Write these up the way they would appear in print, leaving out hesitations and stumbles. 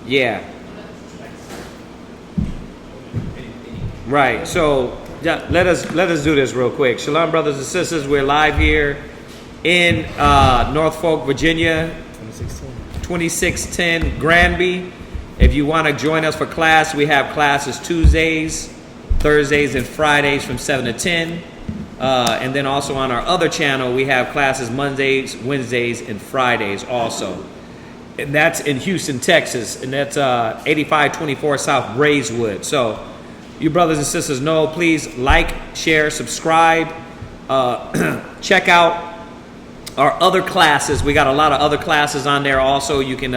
Yeah. Right. So yeah, let us do this real quick. Shalom, brothers and sisters. We're live here in Norfolk, Virginia, 2610 Granby. If you want to join us for class, we have classes Tuesdays, Thursdays, and Fridays from 7 to 10. And then also on our other channel, we have classes Mondays, Wednesdays, and Fridays also. And that's in Houston, Texas. And that's 8524 South Braeswood. So you brothers and sisters know, please like, share, subscribe. Check out our other classes. We got a lot of other classes on there also you can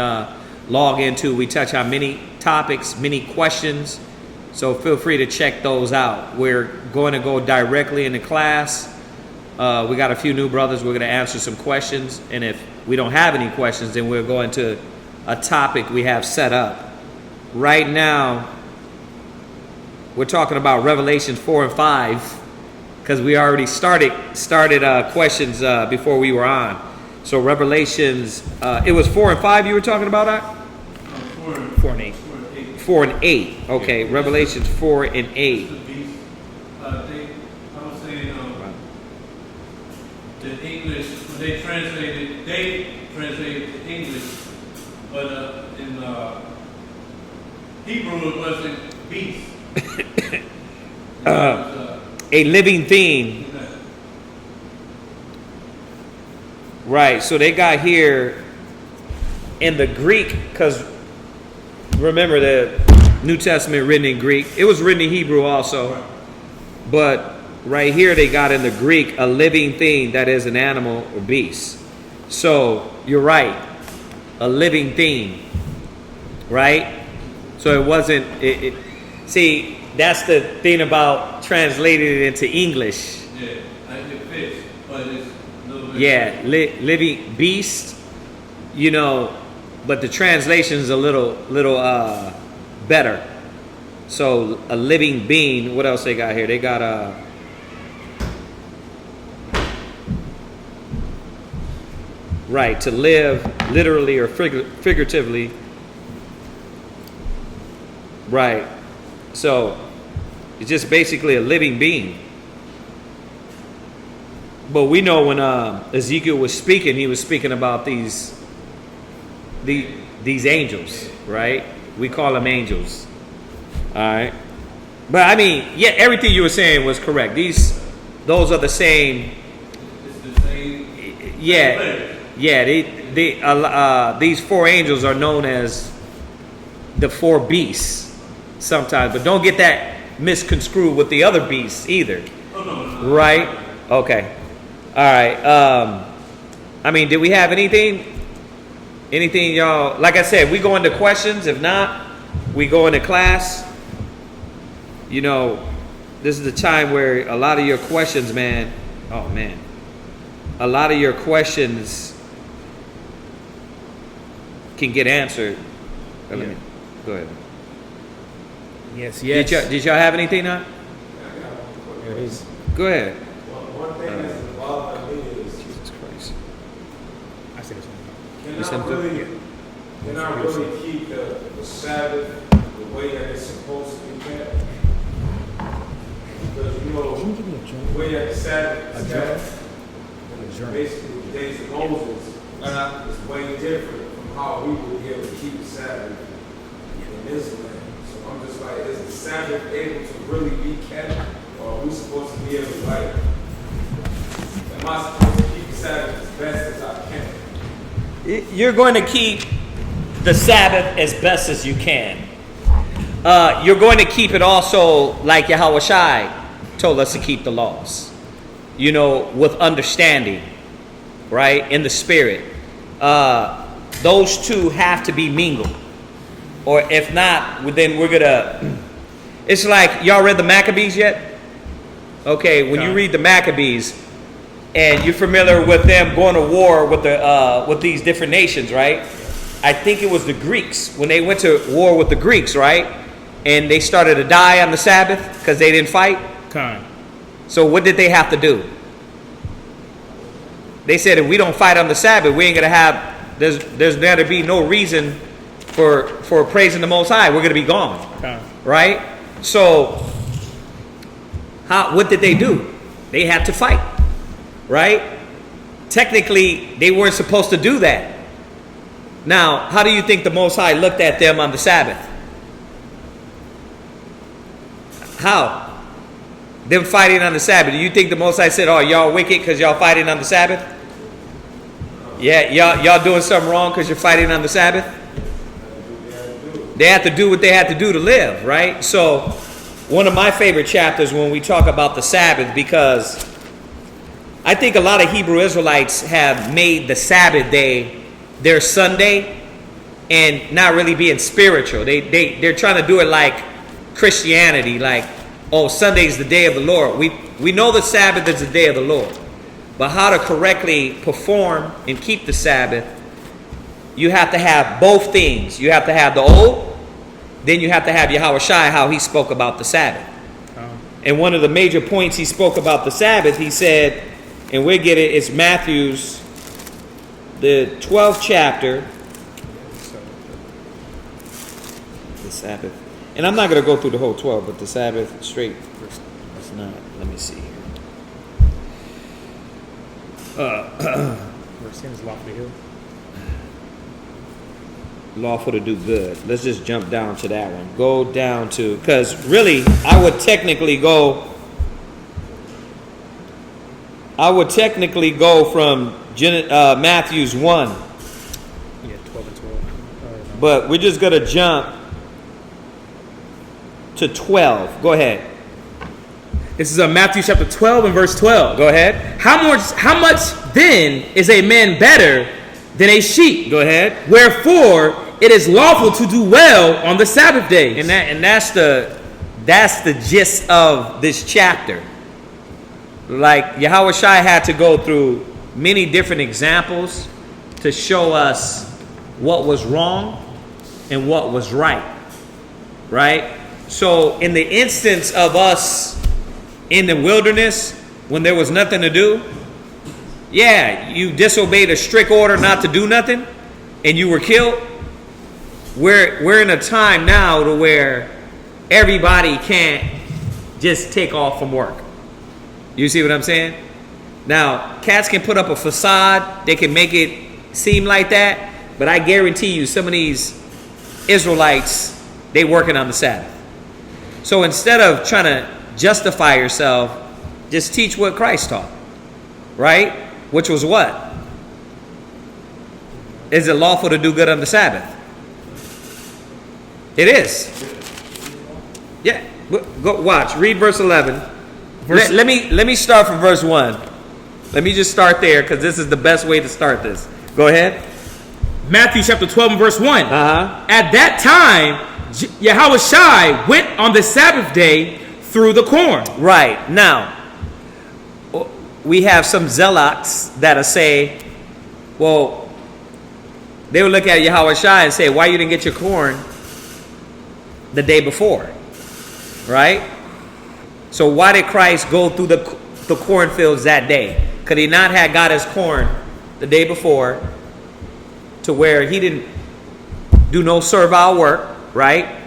log into. We touch on many topics, many questions. So feel free to check those out. We're going to go directly into class. We got a few new brothers. We're going to answer some questions. And if we don't have any questions, then we'll go into a topic we have set up. Right now, we're talking about Revelations 4 and 5 because we already started questions before we were on. So Revelations, it was 4 and 5 you were talking about, Doc? 4 and 8. 4 and 8. Okay, yeah. Revelations 4 and 8. I was saying the English, when they translated to English, but in Hebrew it wasn't beast. A living thing. Right, so they got here in the Greek, because remember the New Testament written in Greek. It was written in Hebrew also. But right here they got in the Greek a living thing, that is an animal or beast. So you're right, a living thing, right? So it wasn't, see, that's the thing about translating it into English. Yeah, like it fits, but it's a little bit. Yeah, living beast, you know, but the translation is a little better. So a living being. What else they got here? They got right, to live literally or figuratively. Right. So it's just basically a living being. But we know when Ezekiel was speaking, he was speaking about these angels, right? We call them angels. All right. But I mean, yeah, everything you were saying was correct. Those are the same. It's the same. Yeah. These four angels are known as the four beasts sometimes, but don't get that misconstrued with the other beasts either. Oh, no. Right? Okay. All right. I mean, did we have anything? Anything, y'all? Like I said, we go into questions. If not, we go into class. You know, this is the time where a lot of your questions, man. Oh, man. A lot of your questions can get answered. Yeah. Go ahead. Yes. Did y'all have anything now? Here it is. Go ahead. One thing that's involved in me is Jesus Christ. I said this one. cannot really keep the Sabbath the way that it's supposed to be kept. Because you know, the way that the Sabbath is kept, basically the days of Moses, is way different from how we would be able to keep the Sabbath in Israel. So I'm just like, is the Sabbath able to really be kept? Or are we supposed to be able to, like, am I supposed to keep the Sabbath as best as I can? You're going to keep the Sabbath as best as you can. You're going to keep it also like Yahweh Shai told us to keep the laws. You know, with understanding, right? In the spirit. Those two have to be mingled. Or if not, then we're going to... It's like, y'all read the Maccabees yet? Okay, when you read the Maccabees, and you're familiar with them going to war with these different nations, right? I think it was the Greeks, when they went to war with the Greeks, right? And they started to die on the Sabbath because they didn't fight. So what did they have to do? They said, if we don't fight on the Sabbath, we ain't going to have, there's got to be no reason for praising the Most High. We're going to be gone, right? So, what did they do? They had to fight, right? Technically, they weren't supposed to do that. Now, how do you think the Most High looked at them on the Sabbath? How? Them fighting on the Sabbath. Do you think the Most High said, "Oh, y'all wicked because y'all fighting on the Sabbath"? Yeah, y'all doing something wrong because you're fighting on the Sabbath? They had to do what they had to do to live, right? So, one of my favorite chapters when we talk about the Sabbath, because I think a lot of Hebrew Israelites have made the Sabbath day their Sunday and not really being spiritual. They're trying to do it like Christianity, like, oh, Sunday's the day of the Lord. We know the Sabbath is the day of the Lord. But how to correctly perform and keep the Sabbath, you have to have both things. You have to have the old, then you have to have Yahweh Shai, how he spoke about the Sabbath. And one of the major points he spoke about the Sabbath, he said, and we'll get it, it's Matthew's, the 12th chapter, the Sabbath. And I'm not going to go through the whole 12, but the Sabbath straight. It's not. Let me see here. Where sin is lawful to heal. Lawful to do good. Let's just jump down to that one. Go down to, because really, I would technically go from Matthew's 1. Yeah, 12 and 12. But we're just going to jump to 12. Go ahead. This is Matthew chapter 12 and verse 12. Go ahead. How much then is a man better than a sheep? Go ahead. Wherefore it is lawful to do well on the Sabbath days. And that's the gist of this chapter. Like Yahweh Shai had to go through many different examples to show us what was wrong and what was right. Right? So in the instance of us in the wilderness, when there was nothing to do, yeah, you disobeyed a strict order not to do nothing, and you were killed. We're in a time now to where everybody can't just take off from work. You see what I'm saying? Now, cats can put up a facade, they can make it seem like that, but I guarantee you some of these Israelites, they working on the Sabbath. So instead of trying to justify yourself, just teach what Christ taught, right? Which was what? Is it lawful to do good on the Sabbath? It is. Yeah. Go watch. Read verse 11. Let me start from verse 1. Let me just start there because this is the best way to start this. Go ahead. Matthew chapter 12 and verse 1. Uh-huh. At that time, Yahweh Shai went on the Sabbath day through the corn. Right. Now, we have some zealots that'll say, well, they will look at Yahweh Shai and say, why you didn't get your corn the day before? Right? So why did Christ go through the cornfields that day? Could he not have got his corn the day before to where he didn't do no servile work, right?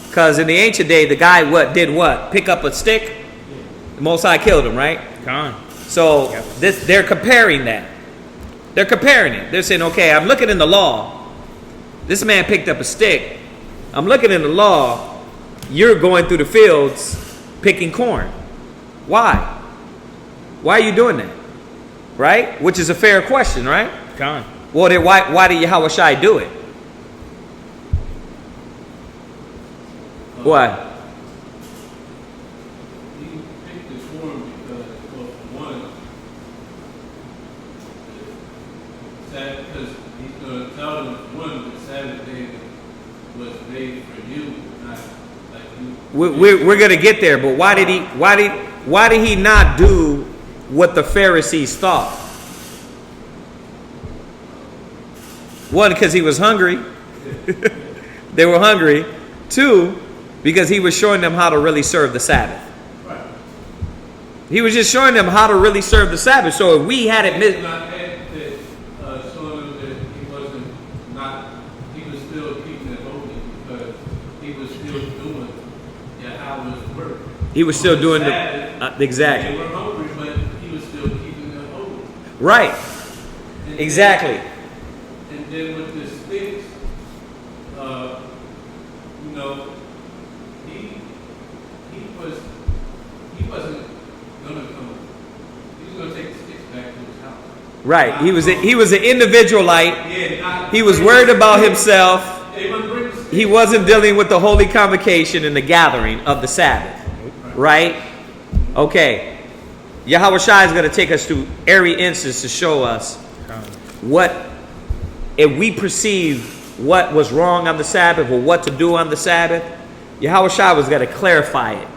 Because in the ancient day, the guy did what? Pick up a stick? The Most High killed him, right? Gone. So they're comparing that. They're comparing it. They're saying, okay, I'm looking in the law. This man picked up a stick. I'm looking in the law. You're going through the fields picking corn. Why? Why are you doing that? Right? Which is a fair question, right? Gone. Well, then why did Yahweh Shai do it? Why? He picked the corn because, well, for one, because he's going to tell them, one, the Sabbath day was made for you, not like you. We're going to get there, but why did he not do what the Pharisees thought? One, because he was hungry. They were hungry. Two, because he was showing them how to really serve the Sabbath. Right. He was just showing them how to really serve the Sabbath. So if we had it He was not showing them that he was work. He was still doing the Sabbath, exactly. They were hungry, but he was still keeping them holy. Right. And Exactly. And then with the sticks, you know, he wasn't gonna come. He was gonna take the sticks back to his house. Right. He was an individualite. Yeah, not He was worried about himself. They wouldn't bring the sticks. He wasn't dealing with the holy convocation and the gathering of the Sabbath. Right? Okay. Yahweh Shai is going to take us through every instance to show us what, if we perceive what was wrong on the Sabbath or what to do on the Sabbath, Yahweh Shai was going to clarify it.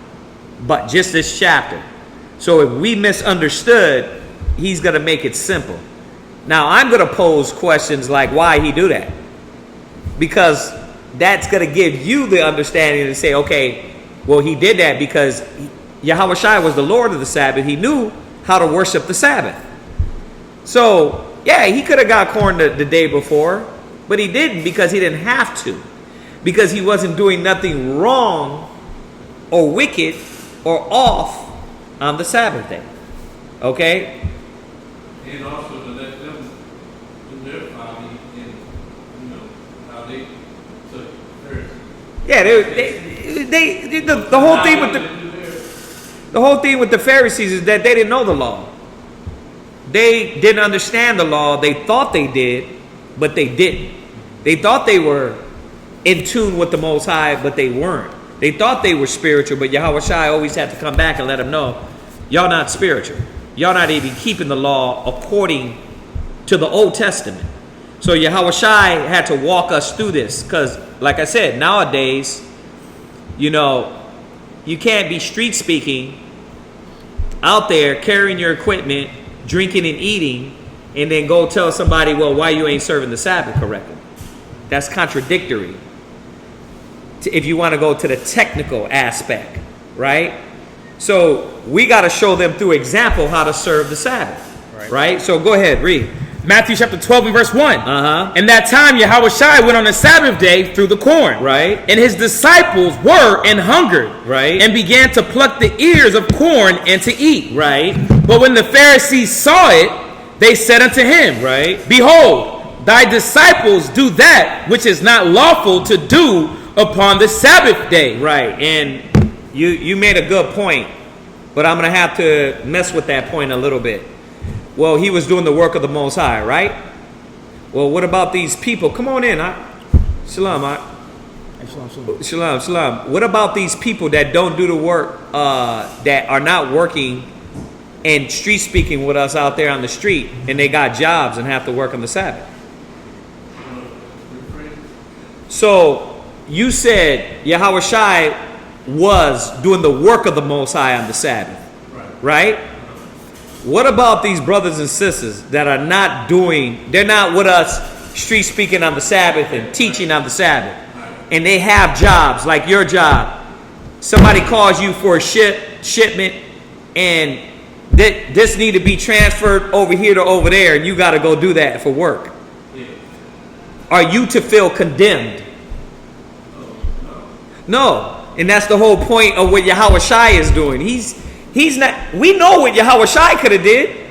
But just this chapter. So if we misunderstood, he's going to make it simple. Now I'm going to pose questions like why he do that. Because that's going to give you the understanding to say, okay, well, he did that because Yahweh Shai was the Lord of the Sabbath. He knew how to worship the Sabbath. So, yeah, he could have got corn the day before, but he didn't because he didn't have to. Because he wasn't doing nothing wrong or wicked or off on the Sabbath day. Okay? And also to let them do their folly and, you know, how they took theirs. Yeah, the whole thing with the whole thing with the Pharisees is that they didn't know the law. They didn't understand the law. They thought they did, but they didn't. They thought they were in tune with the Most High, but they weren't. They thought they were spiritual, but Yahweh Shai always had to come back and let them know, y'all not spiritual. Y'all not even keeping the law according to the Old Testament. So Yahweh Shai had to walk us through this because, like I said, nowadays, you know, you can't be street speaking out there carrying your equipment, drinking and eating, and then go tell somebody, well, why you ain't serving the Sabbath correctly. That's contradictory if you want to go to the technical aspect, right? So we got to show them through example how to serve the Sabbath, right? So go ahead, read. Matthew chapter 12 and verse 1. And that time Yahweh Shai went on the Sabbath day through the corn. Right. And his disciples were and hungered. Right. And began to pluck the ears of corn and to eat. Right. But when the Pharisees saw it, they said unto him, Right. Behold, thy disciples do that which is not lawful to do upon the Sabbath day. Right. And you made a good point, but I'm going to have to mess with that point a little bit. Well, he was doing the work of the Most High, right? Well, what about these people? Come on in. Shalom. Shalom. What about these people that don't do the work, that are not working and street speaking with us out there on the street, and they got jobs and have to work on the Sabbath? So you said Yahweh Shai was doing the work of the Most High on the Sabbath, right? What about these brothers and sisters that are not doing, they're not with us street speaking on the Sabbath and teaching on the Sabbath, and they have jobs like your job. Somebody calls you for a shipment and this need to be transferred over here to over there, and you got to go do that for work. Are you to feel condemned? No. And that's the whole point of what Yahweh Shai is doing. He's not. We know what Yahweh Shai could have did.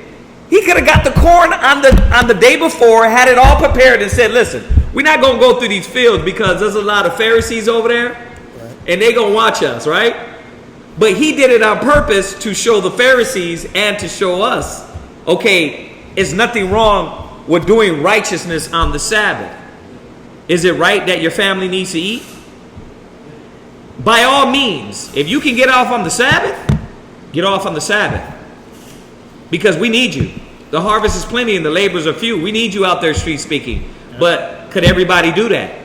He could have got the corn on the day before, had it all prepared, and said, "Listen, we're not gonna go through these fields because there's a lot of Pharisees over there, and they gonna watch us, right?" But he did it on purpose to show the Pharisees and to show us, okay, it's nothing wrong with doing righteousness on the Sabbath. Is it right that your family needs to eat? By all means, if you can get off on the Sabbath, get off on the Sabbath. Because we need you. The harvest is plenty and the laborers are few. We need you out there street speaking. But could everybody do that?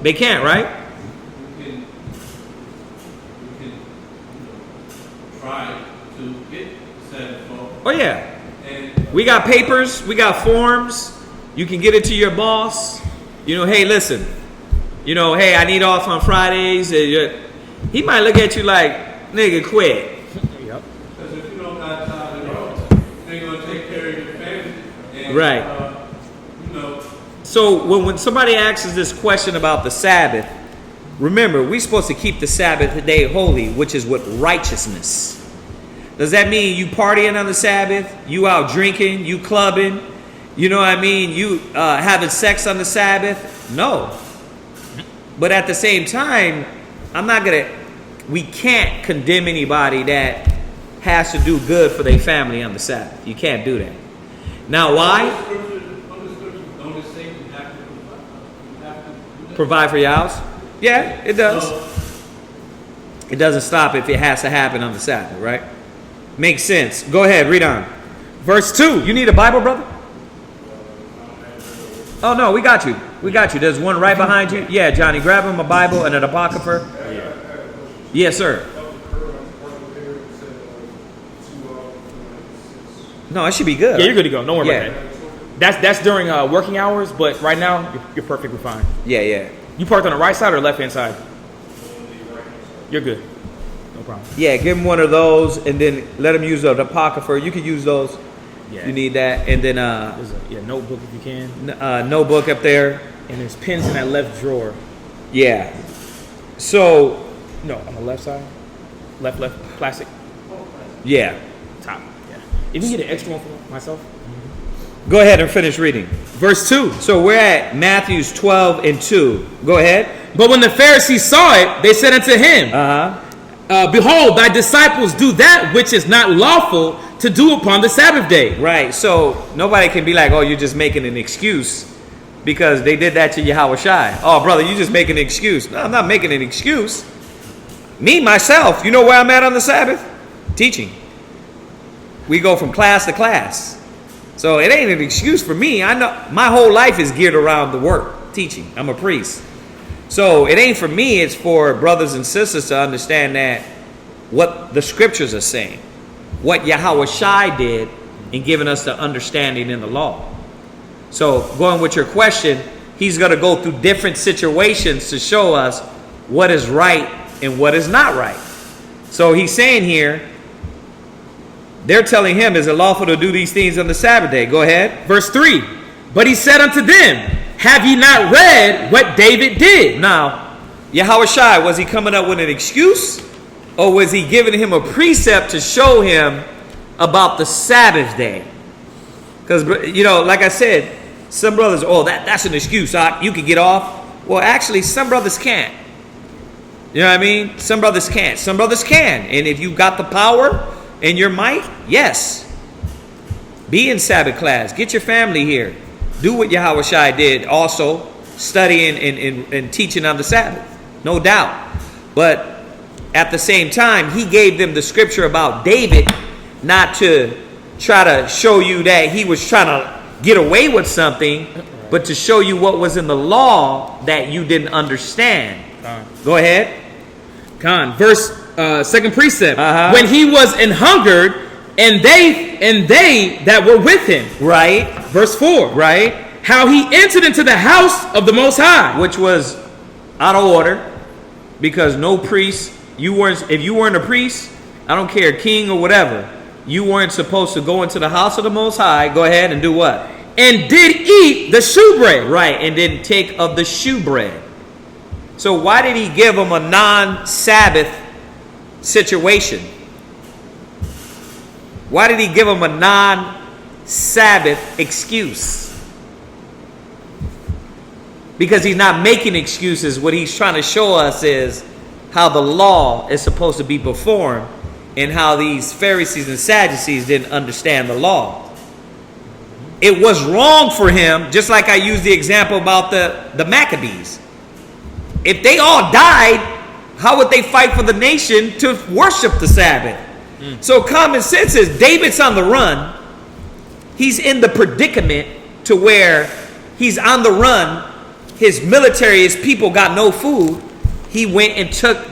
They can't, right? We can try to get Sabbath off. Oh yeah. And We got papers, we got forms. You can get it to your boss. You know, hey, listen. You know, hey, I need off on Fridays. He might look at you like, nigga, quit. Yep. because if you don't got time at all, they're gonna take care of your family. And, Right. You know, So when somebody asks us this question about the Sabbath, Remember, we're supposed to keep the Sabbath day holy, which is with righteousness. Does that mean you partying on the Sabbath? You out drinking? You clubbing? You know what I mean? You having sex on the Sabbath? No. But at the same time, we can't condemn anybody that has to do good for their family on the Sabbath. You can't do that. Now, why? Don't it say you have to do that? Provide for your house? Yeah, it does. It doesn't stop if it has to happen on the Sabbath, right? Makes sense. Go ahead, read on. Verse 2. You need a Bible, brother? Oh, no, we got you. We got you. There's one right behind you. Yeah, Johnny, grab him a Bible and an apocrypha. Yes, sir. No, it should be good. Yeah, you're good to go. Don't worry Yeah. about that. That's during working hours, but right now, you're perfectly fine. Yeah. You parked on the right side or left hand side? You're good. No problem. Yeah, give him one of those and then let him use the apocrypha. You can use those. Yeah. You need that. And then There's a notebook if you can. notebook up there. And there's pins in that left drawer. Yeah. So, No, on the left side. Left, plastic. yeah. Top. Yeah. If you can get an extra one for myself. Go ahead and finish reading. Verse 2. So we're at Matthews 12 and 2. Go ahead. But when the Pharisees saw it, they said unto him, Behold, thy disciples do that which is not lawful to do upon the Sabbath day. Right. So nobody can be like, oh, you're just making an excuse because they did that to Yahweh Shai. Oh, brother, you just making an excuse. No, I'm not making an excuse. Me, myself, you know where I'm at on the Sabbath? Teaching. We go from class to class. So it ain't an excuse for me. I know my whole life is geared around the work, teaching. I'm a priest. So it ain't for me, it's for brothers and sisters to understand that what the scriptures are saying, what Yahweh Shai did in giving us the understanding in the law. So going with your question, he's going to go through different situations to show us what is right and what is not right. So he's saying here, they're telling him, is it lawful to do these things on the Sabbath day? Go ahead. Verse 3. But he said unto them, Have ye not read what David did? Now, Yahweh Shai, was he coming up with an excuse? Or was he giving him a precept to show him about the Sabbath day? Because, you know, like I said, some brothers, that's an excuse. You can get off. Well, actually, some brothers can't. You know what I mean? Some brothers can't. Some brothers can. And if you got the power and your might, yes. Be in Sabbath class. Get your family here. Do what Yahweh Shai did also, studying and teaching on the Sabbath. No doubt. But at the same time, he gave them the scripture about David, not to try to show you that he was trying to get away with something, but to show you what was in the law that you didn't understand. Go ahead. Verse second precept. When he was an hungered, and they that were with him. Right. Verse 4. Right. How he entered into the house of the Most High. Which was out of order, because no priest, if you weren't a priest, I don't care, king or whatever, you weren't supposed to go into the house of the Most High. Go ahead and do what? And did eat the shewbread. Right, and didn't take of the shewbread. So why did he give them a non-Sabbath situation? Why did he give them a non-Sabbath excuse? Because he's not making excuses. What he's trying to show us is how the law is supposed to be performed and how these Pharisees and Sadducees didn't understand the law. It was wrong for him, just like I used the example about the Maccabees. If they all died, how would they fight for the nation to worship the Sabbath? So common sense is David's on the run. He's in the predicament to where he's on the run. His military, his people got no food. He went and took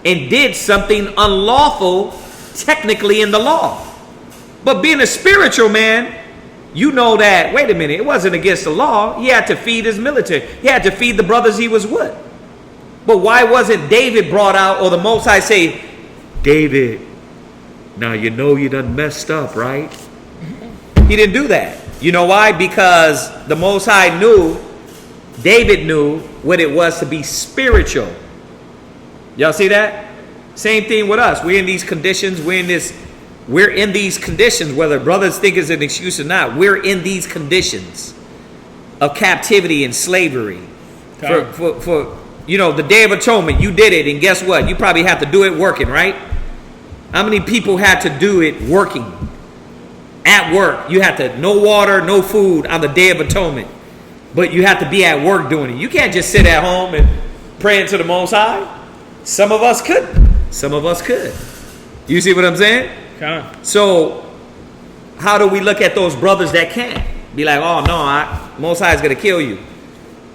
and did something unlawful technically in the law. But being a spiritual man, you know that, wait a minute, it wasn't against the law. He had to feed his military. He had to feed the brothers he was with. But why wasn't David brought out, or the Most High say, David, now you know you done messed up, right? He didn't do that. You know why? Because the Most High knew, David knew what it was to be spiritual. Y'all see that? Same thing with us. We're in these conditions. We're in these conditions, whether brothers think it's an excuse or not. We're in these conditions of captivity and slavery. For the Day of Atonement, you did it, and guess what? You probably have to do it working, right? How many people had to do it working? At work, you had to, no water, no food on the Day of Atonement. But you have to be at work doing it. You can't just sit at home and pray to the Most High. Some of us couldn't. Some of us could. You see what I'm saying? So, how do we look at those brothers that can't? Be like, oh no, Most High is gonna kill you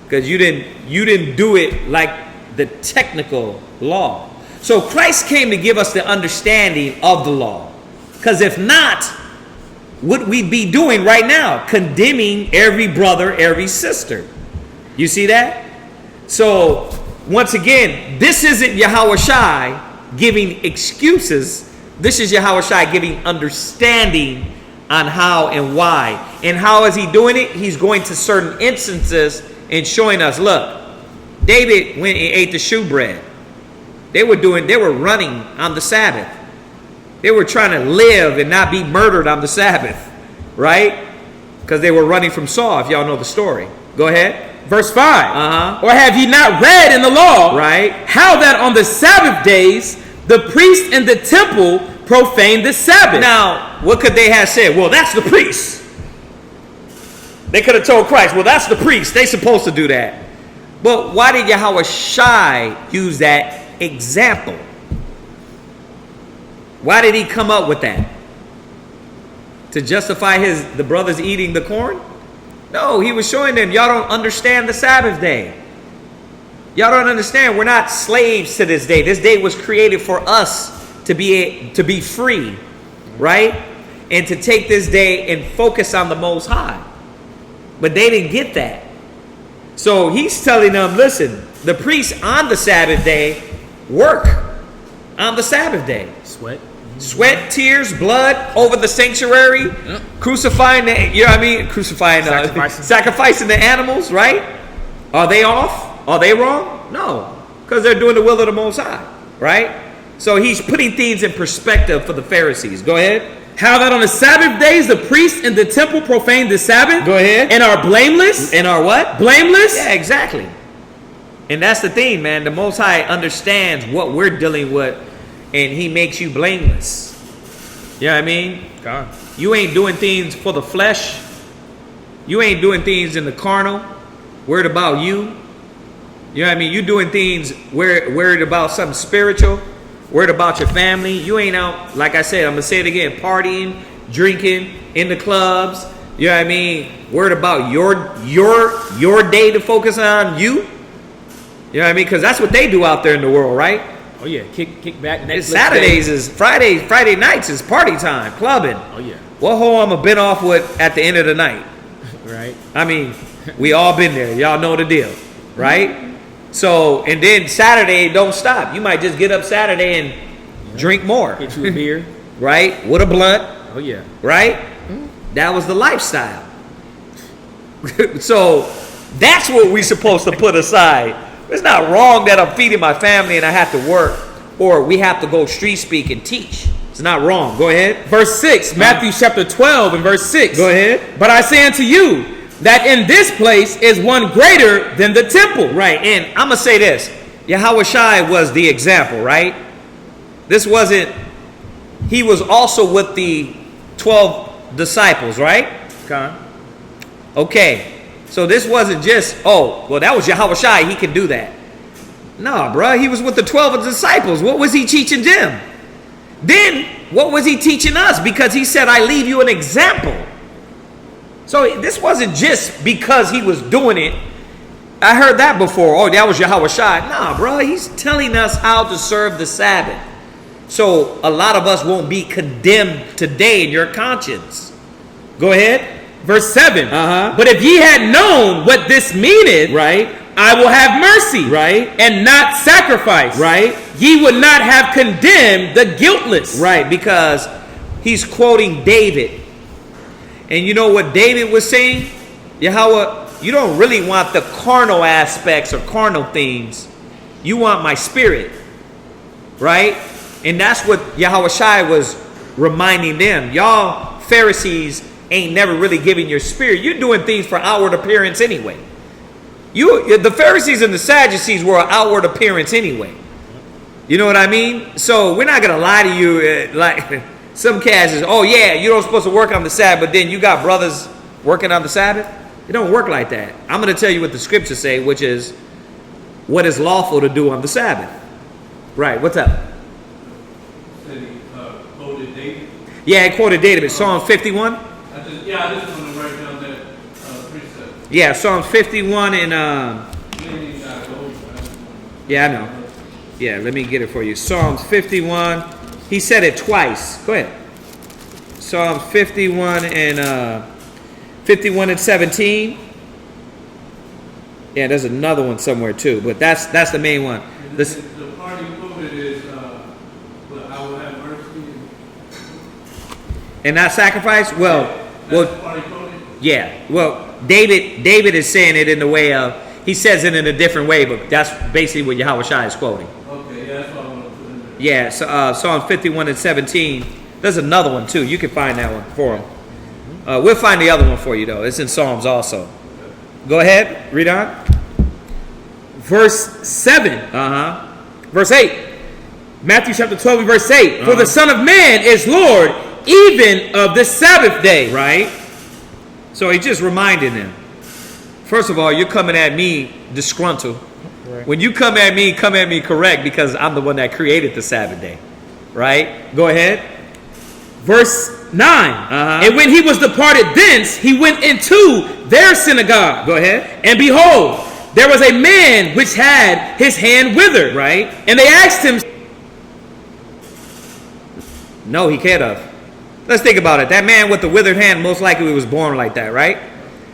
because you didn't do it like the technical law. So Christ came to give us the understanding of the law. Because if not, what we'd be doing right now, condemning every brother, every sister. You see that? So once again, this isn't Yahushua giving excuses. This is Yahushua giving understanding on how and why. And how is he doing it? He's going to certain instances and showing us, look, David went and ate the shewbread. They were running on the Sabbath. They were trying to live and not be murdered on the Sabbath, right? Because they were running from Saul, if y'all know the story. Go ahead. Verse 5. Or have ye not read in the law, right, how that on the Sabbath days the priest in the temple profaned the Sabbath? Now, what could they have said? Well, that's the priest. They could have told Christ, well, that's the priest. They're supposed to do that. But why did Yahushua use that example? Why did he come up with that? To justify the brothers eating the corn? No, he was showing them, y'all don't understand the Sabbath day. Y'all don't understand. We're not slaves to this day. This day was created for us to be free, right? And to take this day and focus on the Most High. But they didn't get that. So he's telling them, listen, the priests on the Sabbath day work on the Sabbath day. Sweat, tears, blood over the sanctuary, crucifying sacrificing the animals, right? Are they off? Are they wrong? No, because they're doing the will of the Most High, right? So he's putting things in perspective for the Pharisees. Go ahead. How that on the Sabbath days the priests in the temple profane the Sabbath? Go ahead. And are blameless? And are what? Blameless? Yeah, exactly. And that's the thing, man. The Most High understands what we're dealing with, and he makes you blameless. You know what I mean? God. You ain't doing things for the flesh. You ain't doing things in the carnal. Worried about you. You know what I mean? You doing things worried about something spiritual. Worried about your family. You ain't out, like I said, I'm going to say it again, partying, drinking, in the clubs. You know what I mean? Worried about your day to focus on you. You know what I mean? Because that's what they do out there in the world, right? Oh yeah, kick back. Netflix Saturdays is Friday nights is party time, clubbing. Oh yeah. What hole I'm been off with at the end of the night? Right. I mean, we all been there. Y'all know the deal, right? So, and then Saturday don't stop. You might just get up Saturday and drink more. Get you a beer. Right? With a blunt. Oh yeah. Right? That was the lifestyle. So that's what we're supposed to put aside. It's not wrong that I'm feeding my family and I have to work, or we have to go street speak and teach. It's not wrong. Go ahead. Verse 6, Matthew chapter 12 and verse 6. Go ahead. But I say unto you that in this place is one greater than the temple. Right. And I'm going to say this. Yahushua was the example, right? This wasn't, he was also with the 12 disciples, right? Okay. So this wasn't just, oh, well, that was Yahushua. He can do that. No, bro. He was with the 12 disciples. What was he teaching them? Then, what was he teaching us? Because he said, I leave you an example. So this wasn't just because he was doing it. I heard that before. Oh, that was Yahushua. Nah, bro. He's telling us how to serve the Sabbath. So a lot of us won't be condemned today in your conscience. Go ahead. Verse 7. But if ye had known what this meaneth, right, I will have mercy, right, and not sacrifice, right, ye would not have condemned the guiltless, right, because he's quoting David. And you know what David was saying? Yahweh, you don't really want the carnal aspects or carnal things. You want my spirit. right? And that's what Yahushua was reminding them. Y'all Pharisees ain't never really giving your spirit. You're doing things for outward appearance anyway. The Pharisees and the Sadducees were an outward appearance anyway. You know what I mean? So we're not gonna lie to you like some cats is, oh yeah, you don't supposed to work on the Sabbath, but then you got brothers working on the Sabbath. It don't work like that. I'm gonna tell you what the scriptures say, which is what is lawful to do on the Sabbath. Right? What's up? Said he quoted David. Yeah, I quoted David. Psalm 51. I just want to write down that precept. Yeah, Psalm 51 and Lineage got gold. yeah, I know. Yeah, let me get it for you. Psalms 51. He said it twice. Go ahead. Psalms 51 and 17. Yeah, there's another one somewhere too, but that's the main one. The part he quoted is, but I will have mercy. And not sacrifice? Well, That's the part he quoted? yeah. Well, David is saying it in the way of, he says it in a different way, but that's basically what Yahushua is quoting. Okay, yeah, that's what I want to put in there. Yeah, so, Psalm 51 and 17. There's another one too. You can find that one for him. We'll find the other one for you though. It's in Psalms also. Go ahead, read on. Verse 7. Verse 8. Matthew chapter 12 and verse 8. For the Son of Man is Lord even of the Sabbath day. Right? So he just reminded them. First of all, you're coming at me disgruntled. Right. When you come at me correct, because I'm the one that created the Sabbath day. Right? Go ahead. Verse 9. And when he was departed thence, he went into their synagogue. Go ahead. And behold, there was a man which had his hand withered. Right? And they asked him. No, he can't have. Let's think about it. That man with the withered hand most likely was born like that, right?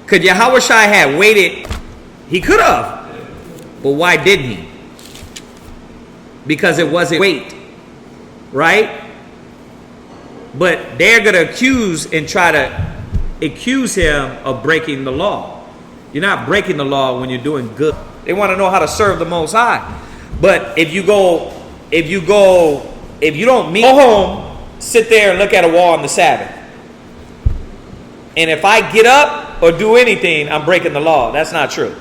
Could Yahushua have waited? He could have. But why didn't he? Because it wasn't wait. Right? But they're going to accuse and try to accuse him of breaking the law. You're not breaking the law when you're doing good. They want to know how to serve the Most High. But if you don't meet, go home, sit there and look at a wall on the Sabbath. And if I get up or do anything, I'm breaking the law. That's not true.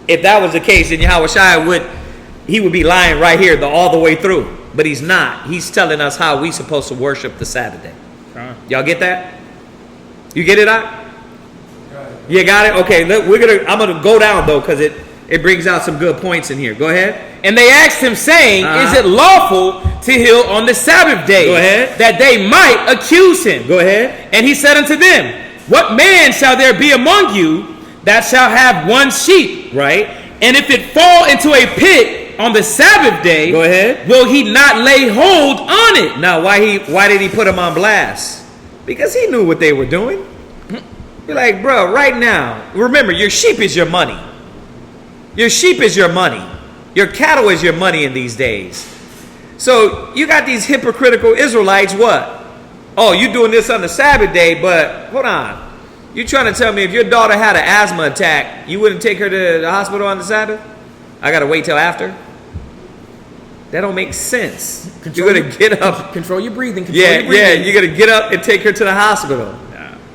If that was the case, then Yahushua would be lying right here all the way through. But he's not. He's telling us how we supposed to worship the Sabbath day. Y'all get that? You get it out? You got it? Okay, look, I'm gonna go down though, because it brings out some good points in here. Go ahead. And they asked him, saying, Is it lawful to heal on the Sabbath day? Go ahead. That they might accuse him. Go ahead. And he said unto them, What man shall there be among you that shall have one sheep? Right. And if it fall into a pit on the Sabbath day, Go ahead. will he not lay hold on it? Now, why did he put him on blast? Because he knew what they were doing. You're like, bro, right now, remember, your sheep is your money. Your sheep is your money. Your cattle is your money in these days. So you got these hypocritical Israelites, what? Oh, you doing this on the Sabbath day, but hold on. You trying to tell me if your daughter had an asthma attack, you wouldn't take her to the hospital on the Sabbath? I got to wait till after? That don't make sense. You're going to get up. Control your breathing. You're going to get up and take her to the hospital.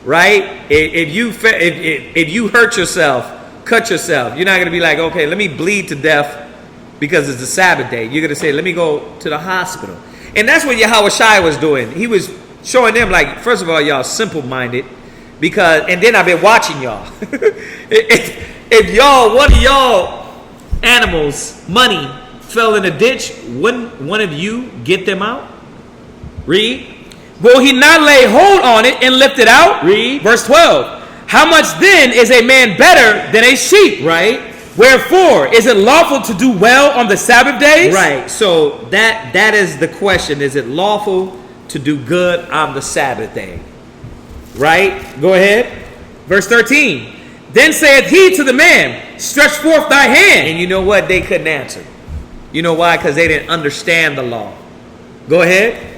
Right? If you hurt yourself, cut yourself, you're not going to be like, okay, let me bleed to death because it's the Sabbath day. You're going to say, let me go to the hospital. And that's what Yahushua was doing. He was showing them, like, first of all, y'all simple-minded, because, and then I've been watching y'all. if y'all, one of y'all animals, money, fell in a ditch, wouldn't one of you get them out? Read. Will he not lay hold on it and lift it out? Read. Verse 12. How much then is a man better than a sheep? Right. Wherefore, is it lawful to do well on the Sabbath days? Right. So that is the question. Is it lawful to do good on the Sabbath day? Right? Go ahead. Verse 13. Then saith he to the man, Stretch forth thy hand. And you know what? They couldn't answer. You know why? Because they didn't understand the law. Go ahead.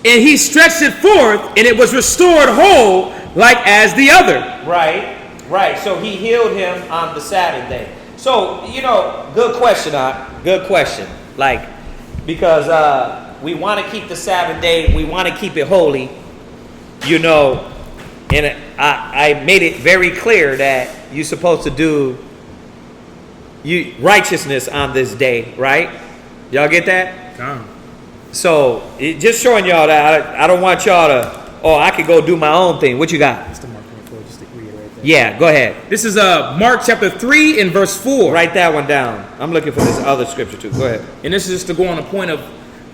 And he stretched it forth, and it was restored whole, like as the other. Right. So he healed him on the Sabbath day. So, good question, Good question. Like, because we want to keep the Sabbath day. We want to keep it holy, you know. And I made it very clear that you're supposed to do righteousness on this day, right? Y'all get that? So just showing y'all that I don't want y'all to, I could go do my own thing. What you got? That's the Mark 24, just to reiterate that. Yeah, go ahead. This is Mark chapter 3 and verse 4. Write that one down. I'm looking for this other scripture too. Go ahead. And this is just to go on the point of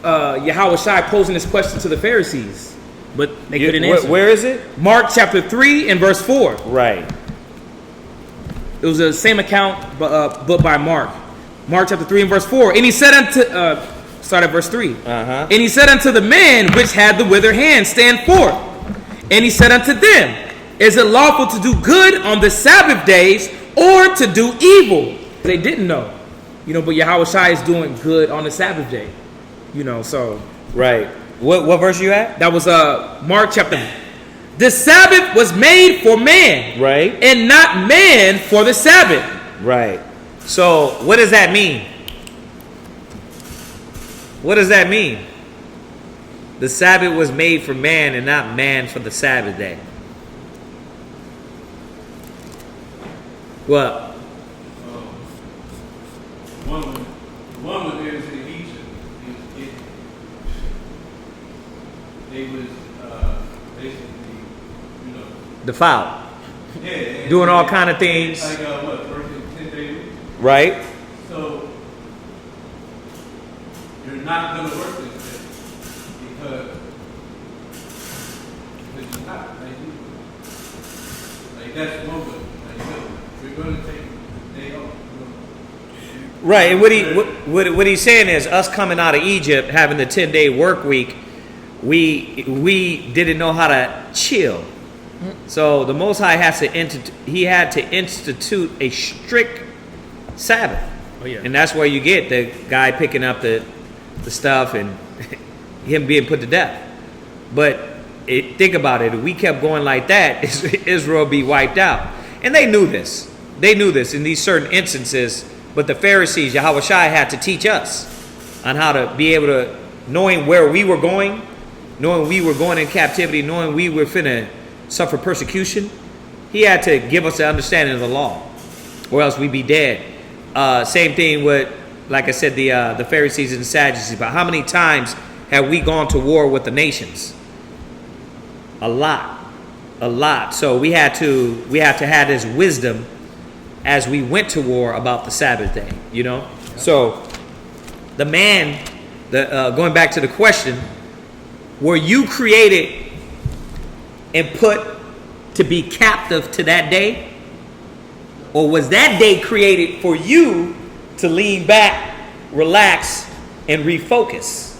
Yahweh Shai posing this question to the Pharisees. But they couldn't answer. Where is it? Mark chapter 3 and verse 4. Right. It was the same account, but by Mark. Mark chapter 3 and verse 4. And he said unto, start at verse 3. Uh-huh. And he said unto the man which had the withered hand, stand forth. And he said unto them, is it lawful to do good on the Sabbath days or to do evil? They didn't know. You know, but Yahweh Shai is doing good on the Sabbath day. You know, so. Right. What verse you at? That was Mark chapter. The Sabbath was made for man. Right. And not man for the Sabbath. Right. So what does that mean? What does that mean? The Sabbath was made for man and not man for the Sabbath day. What? One was in Egypt. They was basically, you know, Defiled. yeah, Doing all kind of things. like working 10-day week. Right. So you're not gonna work this day because you're not like that's one way. Like you're gonna take a day off. Right. And what he's saying is us coming out of Egypt, having the 10-day work week, we didn't know how to chill. So the Most High had to institute a strict Sabbath. Oh, yeah. And that's where you get the guy picking up the stuff and him being put to death. But think about it. If we kept going like that, Israel would be wiped out. And they knew this. They knew this in these certain instances. But the Pharisees, Yahweh Shai, had to teach us on how to be able to, knowing where we were going, knowing we were going in captivity, knowing we were finna suffer persecution. He had to give us the understanding of the law, or else we'd be dead. Same thing with, like I said, the Pharisees and the Sadducees. But how many times have we gone to war with the nations? A lot. So we had to have this wisdom as we went to war about the Sabbath day. You know. So the man, going back to the question, were you created and put to be captive to that day? Or was that day created for you to lean back, relax, and refocus?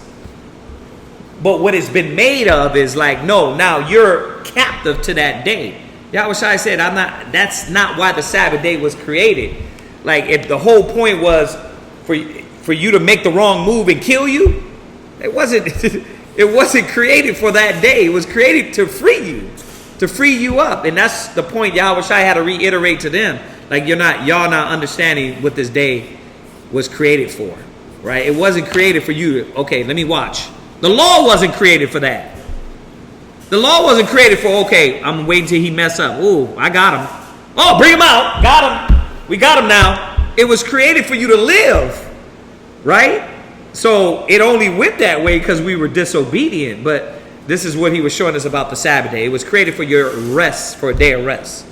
But what it's been made of is like, no, now you're captive to that day. Yahweh Shai said, that's not why the Sabbath day was created. Like, if the whole point was for you to make the wrong move and kill you, it wasn't created for that day. It was created to free you up. And that's the point Yahweh Shai had to reiterate to them. Like, y'all not understanding what this day was created for, right? It wasn't created for you to, okay, let me watch. The law wasn't created for that. The law wasn't created for, okay, I'm waiting till he mess up. Ooh, I got him. Oh, bring him out. Got him. We got him now. It was created for you to live, right? So it only went that way because we were disobedient. But this is what he was showing us about the Sabbath day. It was created for your rest, for a day of rest.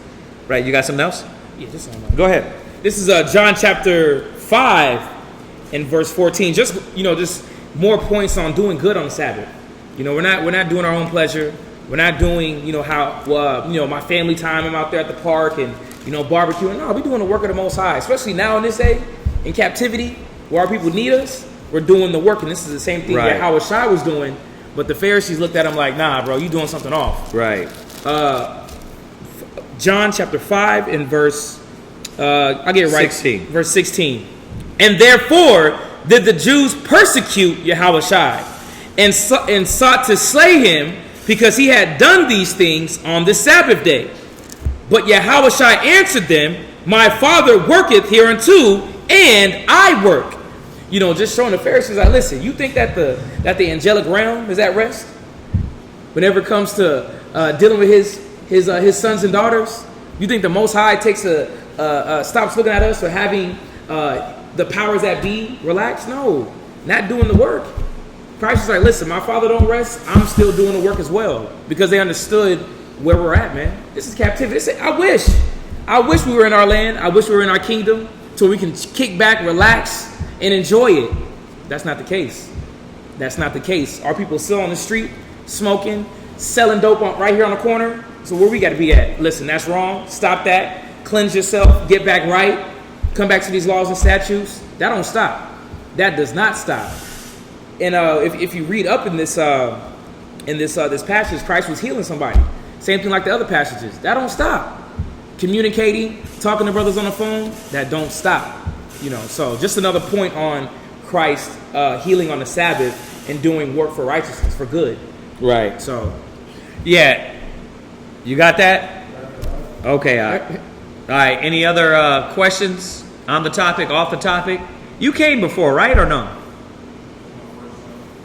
Right? You got something else? Yeah, this is Go ahead. This is John chapter 5 and verse 14. Just more points on doing good on the Sabbath. You know, we're not doing our own pleasure. We're not doing, my family time. I'm out there at the park and, barbecuing. No, we're doing the work of the Most High. Especially now in this day, in captivity, where our people need us, we're doing the work. And this is the same thing that Yahweh Shai was doing. But the Pharisees looked at him like, nah, bro, you doing something off. Right. John chapter 5 and verse, I'll get it right. 16. Verse 16. And therefore did the Jews persecute Yahweh Shai and sought to slay him because he had done these things on the Sabbath day. But Yahweh Shai answered them, my Father worketh hereunto, and I work. just showing the Pharisees, like, listen, you think that the angelic realm is at rest whenever it comes to dealing with his sons and daughters? You think the Most High stops looking at us for having the powers that be relaxed? No, not doing the work. Christ is like, listen, my Father don't rest. I'm still doing the work as well, because they understood where we're at, man. This is captivity. I wish we were in our land. I wish we were in our kingdom, so we can kick back, relax, and enjoy it. That's not the case. That's not the case. Our people still on the street, smoking, selling dope right here on the corner. So where we got to be at? Listen, that's wrong. Stop that. Cleanse yourself. Get back right. Come back to these laws and statutes. That don't stop. That does not stop. And if you read up in this passage, Christ was healing somebody. Same thing like the other passages. That don't stop. Communicating, talking to brothers on the phone, that don't stop. So just another point on Christ healing on the Sabbath and doing work for righteousness, for good. Right. So, yeah. You got that? Okay. All right. Any other questions on the topic, off the topic? You came before, right, or no?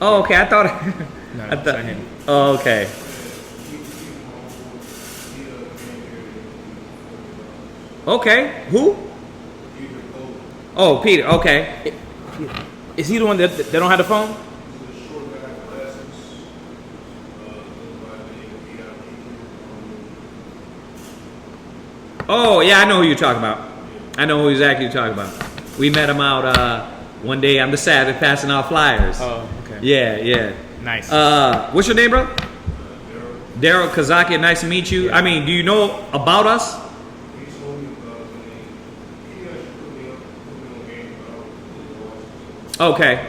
Oh, okay. I thought. no, I thought. him. Oh, okay. Okay. Who? Oh, Peter. Okay. Is he the one that don't have the phone? Oh, yeah. I know who you're talking about. I know who exactly you're talking about. We met him out one day on the Sabbath passing out flyers. Oh, okay. Yeah. Nice. What's your name, bro? Daryl Kazaki. Nice to meet you. Yeah. I mean, do you know about us? Okay.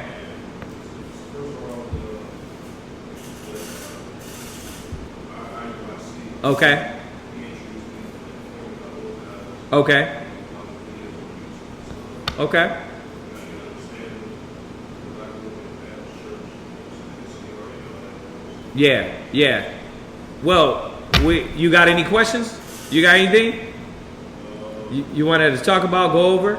Okay. Okay. Okay. Yeah. Well, you got any questions? You got anything? You wanted to talk about, go over?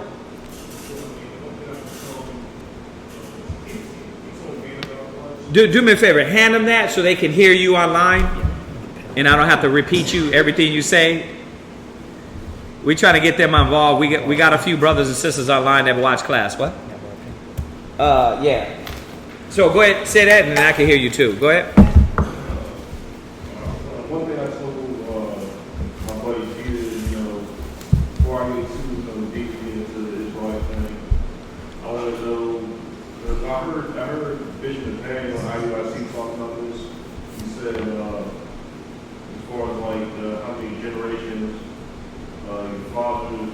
Do me a favor, hand them that so they can hear you online, and I don't have to repeat everything you say. We trying to get them involved. We got a few brothers and sisters online that watch class. What? Yeah. So go ahead, say that, and then I can hear you too. Go ahead. One thing I told my buddy Peter, before I get too deeply into the Israelite thing, I want to know, because I heard Bishop Nathaniel on IUIC talking about this. He said, as far as how many generations your fathers,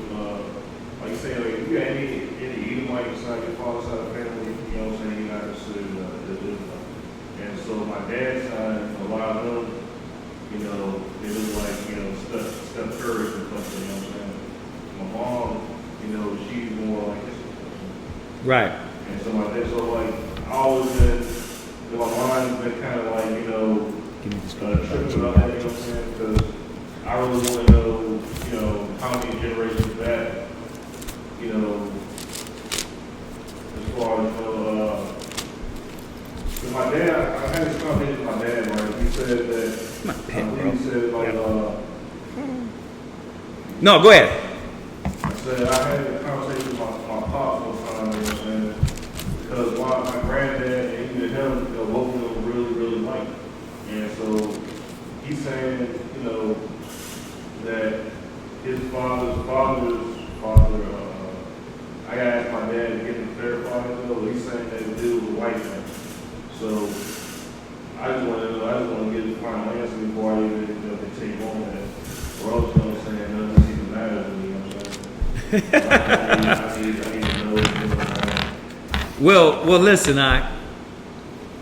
like you say, like if you got any Edomite inside your father's side of the family, you know what I'm saying, you're not considered Israelite. And so my dad's side, a lot of them, they look like, Steph Curry or something, you know what I'm saying? My mom, she's more like this. Right. And so my dad, I always been, my mind's been kind of like, tripping about that, you know what I'm saying? Because I really want to know, how many generations back, as far as, with my dad, I had this conversation with my dad, right? He said that, No, go ahead. I said I had a conversation with my pops one time, you know what I'm saying? Because my granddad and even him, both of them really, really like. And so he's saying, that his father's father, I gotta ask my dad to get him clarified, but he's saying that the dude was a white man. So I just want to get the final answer before I even take on that. Or else, saying none of this even matters to me, you know what I'm saying? I need to know. Well, listen,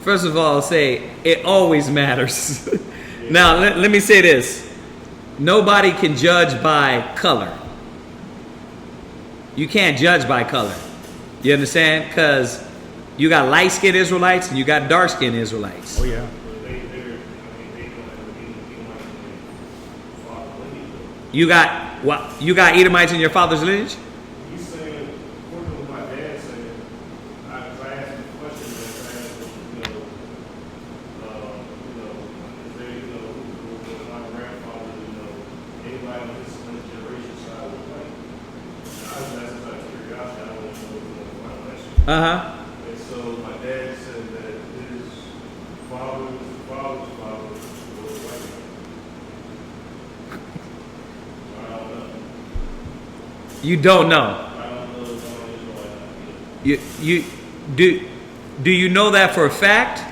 first of all, I'll say it always matters. Now, let me say this. Nobody can judge by color. You can't judge by color. You understand? Because you got light-skinned Israelites and you got dark-skinned Israelites. Oh, yeah. You got what? You got Edomites in your father's lineage? He's saying, according to what my dad said, I Uh-huh. And so my dad said that his father's father's father was a white man. I don't know. You don't know. I don't know if I'm Israelite. Do you know that for a fact?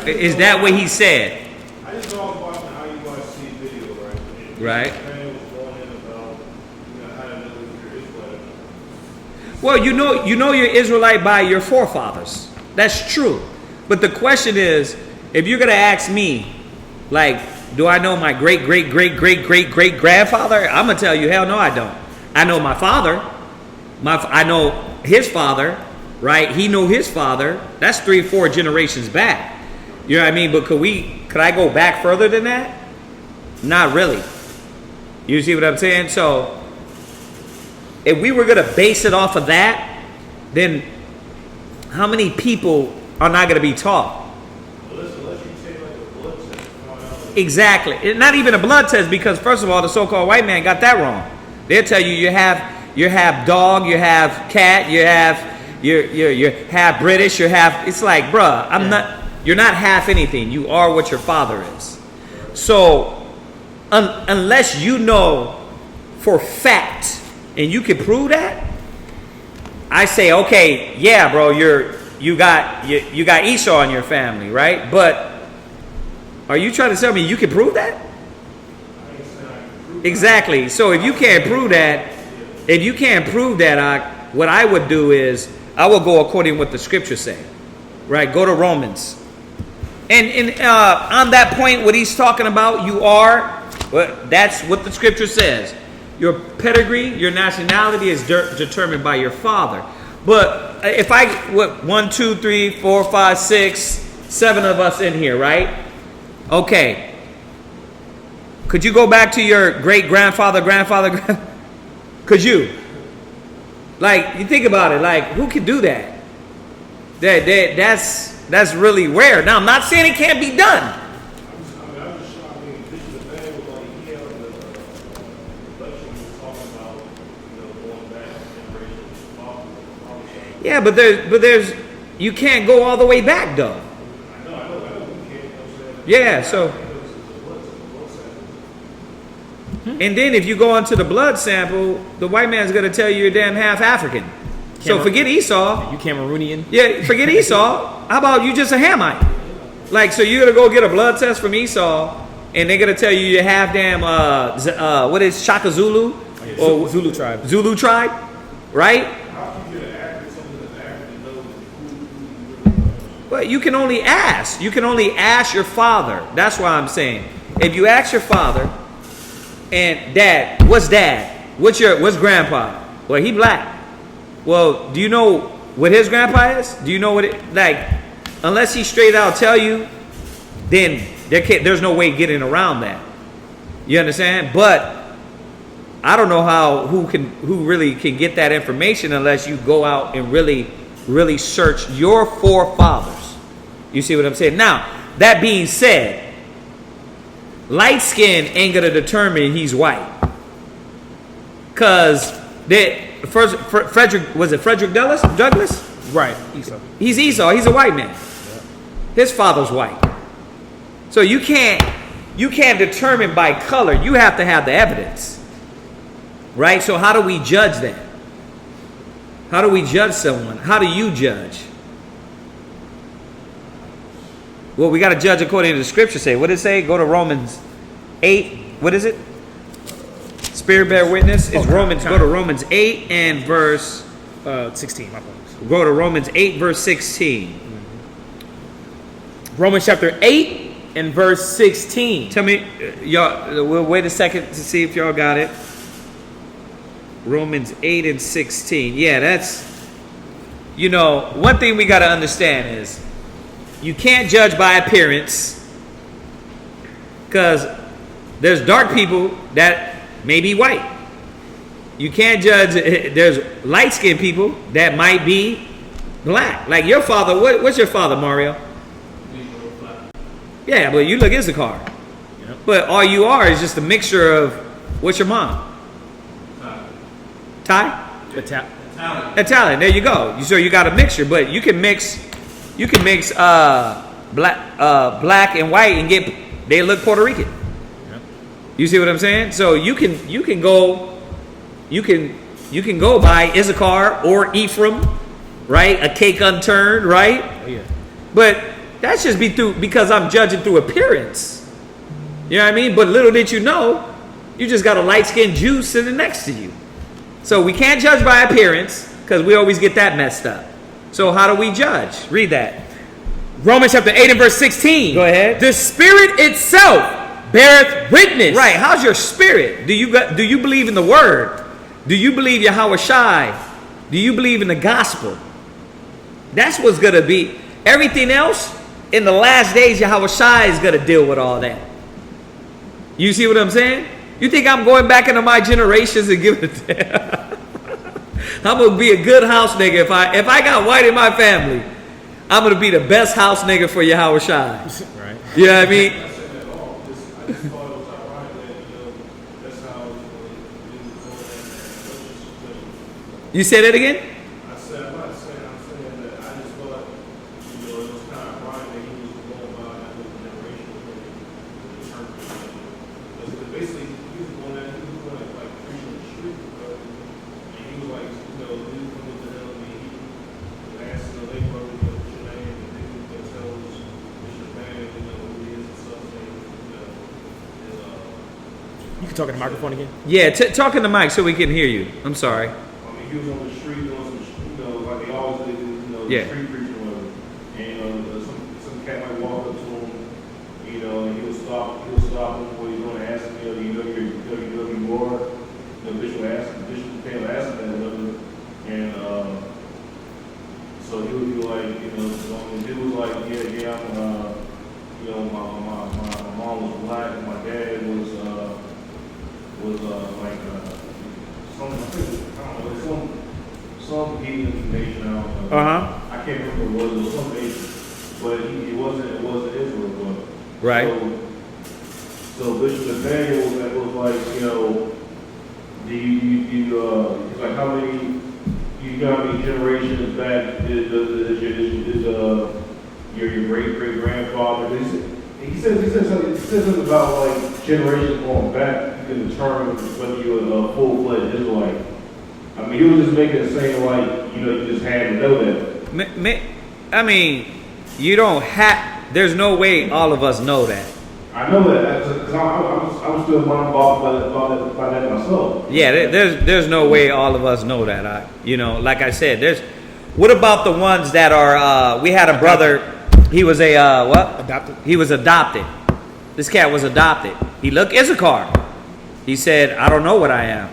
Is that what he said? I just know I was watching how you watch see video, right? And Right. this man was going in about, how to know if you're Israelite or not. Well, you know you're Israelite by your forefathers. That's true. But the question is, if you're gonna ask me, like, do I know my great great great great great great grandfather? I'm gonna tell you, hell no, I don't. I know my father. I know his father, right? He knew his father. That's 3 or 4 generations back. You know what I mean? But could I go back further than that? Not really. You see what I'm saying? So if we were going to base it off of that, then how many people are not going to be taught? Well, listen, unless you take like a blood test to find out. Exactly. Not even a blood test, because first of all, the so-called white man got that wrong. They'll tell you you have dog, you have cat, you're half British, it's like, bruh, you're not half anything. You are what your father is. So unless you know for fact and you can prove that, I say, okay, yeah, bro, you got Esau in your family, right? But are you trying to tell me you can prove that? Exactly. So if you can't prove that, what I would do is I will go according to what the scriptures say, right? Go to Romans, and on that point, what he's talking about, that's what the scripture says. Your pedigree, your nationality is determined by your father. But if 1, 2, 3, 4, 5, 6, 7 of us in here, right? Okay. Could you go back to your great grandfather? Could you? Like, you think about it, like, who could do that? That's really rare. Now, I'm not saying it can't be done. I'm just shocked. This is the thing with like he held the lecture he was talking about, going back generations. Yeah, but there's you can't go all the way back though. I know we can't. Yeah, so. And then if you go onto the blood sample, the white man's going to tell you you're damn half African. So forget Esau. You Cameroonian? Yeah, forget Esau. How about you just a Hamite? Like, so you're going to go get a blood test from Esau, and they're going to tell you you're half damn, what is Shaka Zulu? Or Zulu tribe. Zulu tribe, right? How can you get an accurate something that's accurate and know who you really are? Well, you can only ask. You can only ask your father. That's why I'm saying. If you ask your father, and dad, what's grandpa? Well, he black. Well, do you know what his grandpa is? Do you know what unless he straight out tell you, then there's no way getting around that. You understand? But I don't know who really can get that information unless you go out and really, really search your forefathers. You see what I'm saying? Now, that being said, light skin ain't gonna determine he's white, cause Frederick Douglass? Right. Esau. He's Esau. He's a white man. His father's white. So you can't determine by color. You have to have the evidence, right? So how do we judge that? How do we judge someone? How do you judge? Well, we got to judge according to the scripture. Say, what did it say? Go to Romans 8. What is it? Spirit bear witness. It's Romans. Go to Romans 8 and verse 16. My apologies. Go to Romans 8 verse 16. Romans chapter 8 and verse 16. Tell me, y'all. We'll wait a second to see if y'all got it. Romans 8 and 16. Yeah, that's. One thing we got to understand is, you can't judge by appearance, because there's dark people that may be white. You can't judge. There's light-skinned people that might be black. Like your father. What's your father, Mario? Yeah, but you look Issachar. Yep. But all you are is just a mixture of. What's your mom? Thai. Italian. There you go. So you got a mixture, but you can mix black and white and they look Puerto Rican. Yep. You see what I'm saying? So you can go by Issachar or Ephraim, right? A cake unturned, right? Oh yeah. But that's just because I'm judging through appearance. You know what I mean? But little did you know, you just got a light-skinned Jew sitting next to you. So we can't judge by appearance because we always get that messed up. So how do we judge? Read that. Romans chapter 8 and verse 16. Go ahead. The Spirit itself beareth witness. Right. How's your spirit? Do you believe in the word? Do you believe Yahweh Shai? Do you believe in the gospel? That's what's going to be. Everything else, in the last days, Yahweh Shai is going to deal with all that. You see what I'm saying? You think I'm going back into my generations and giving it I'm going to be a good house nigga. If I got white in my family, I'm going to be the best house nigga for Yahweh Shai. Right. You know what I mean? I said that all. I just thought it was ironic that, that's how You say that again? I'm saying that I just thought, it was kind of ironic that he was going by that whole generation because basically he was going like preaching the street, and he was like, dude coming to him, and he was asking the labor, what's your name, and then he was going to tell us, what's your name, who he is and stuff, You can talk in the microphone again. Yeah, talk in the mic so we can hear you. I'm sorry. I mean, he was on the street doing some, like they always do, Yeah. street preaching or whatever. And some cat might walk up to him, and he'll stop him before he's going to ask him, do you know your Lord? The bishop came to ask him that, whatever. And so he would be like, and he was like, yeah, I'm, my mom was black, and my dad was like some heathen nation. I don't know. Uh-huh. I can't remember what it was. Some nation, but it wasn't Israel. But Right. So Bishop Nathaniel was like, do you he's like, how many generations back is your great grandfather? He said something about like generations going back. You can determine whether you're a full-fledged Israelite. I mean, he was just making it seem like you just had to know that. I mean, you don't have. There's no way all of us know that. I know that because I'm still mind-boggled by that myself. Yeah, there's no way all of us know that. Like I said, What about the ones that are? We had a brother. He was what? Adopted. He was adopted. This cat was adopted. He looked Issachar. He said, "I don't know what I am."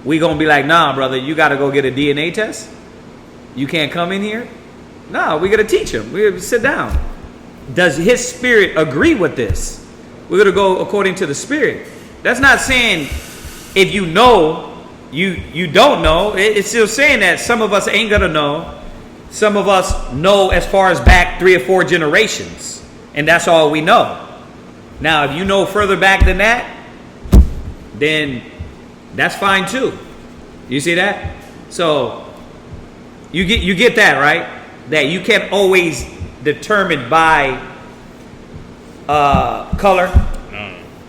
We gonna be like, "Nah, brother, you got to go get a DNA test. You can't come in here." No, we gotta teach him. We gotta sit down. Does his spirit agree with this? We're gonna go according to the spirit. That's not saying if you know, you don't know. It's still saying that some of us ain't gonna know. Some of us know as far as back 3 or 4 generations, and that's all we know. Now, if you know further back than that, then that's fine too. You see that? So you get that, right? That you can't always determine by color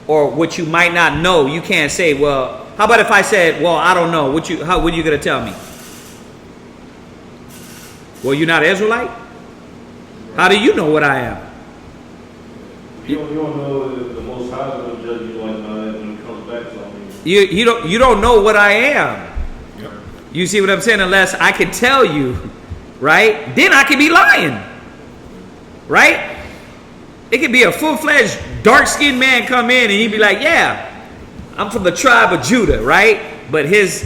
or what you might not know. You can't say, well, how about if I said, well, I don't know. What are you gonna tell me? Well, you're not Israelite? How do you know what I am? You don't know that the Most High is going to judge you like that when it comes back to me. You don't know what I am. Yep. You see what I'm saying? Unless I can tell you, right? Then I could be lying, right? It could be a full-fledged, dark-skinned man come in and he'd be like, yeah, I'm from the tribe of Judah, right? But his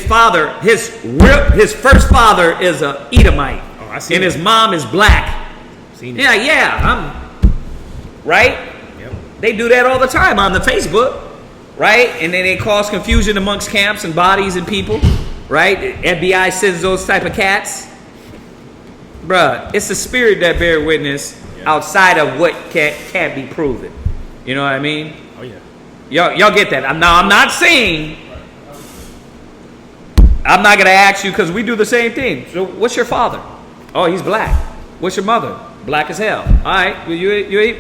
father, his first father is a Edomite, and his mom is black. I'm right. Yep. They do that all the time on the Facebook, right? And then they cause confusion amongst camps and bodies and people, right? FBI sends those type of cats, bruh. It's the spirit that bear witness outside of what can't be proven. You know what I mean? Oh yeah. Y'all get that? I'm not saying I'm not going to ask you because we do the same thing. So what's your father? Oh, he's black. What's your mother? Black as hell. All right.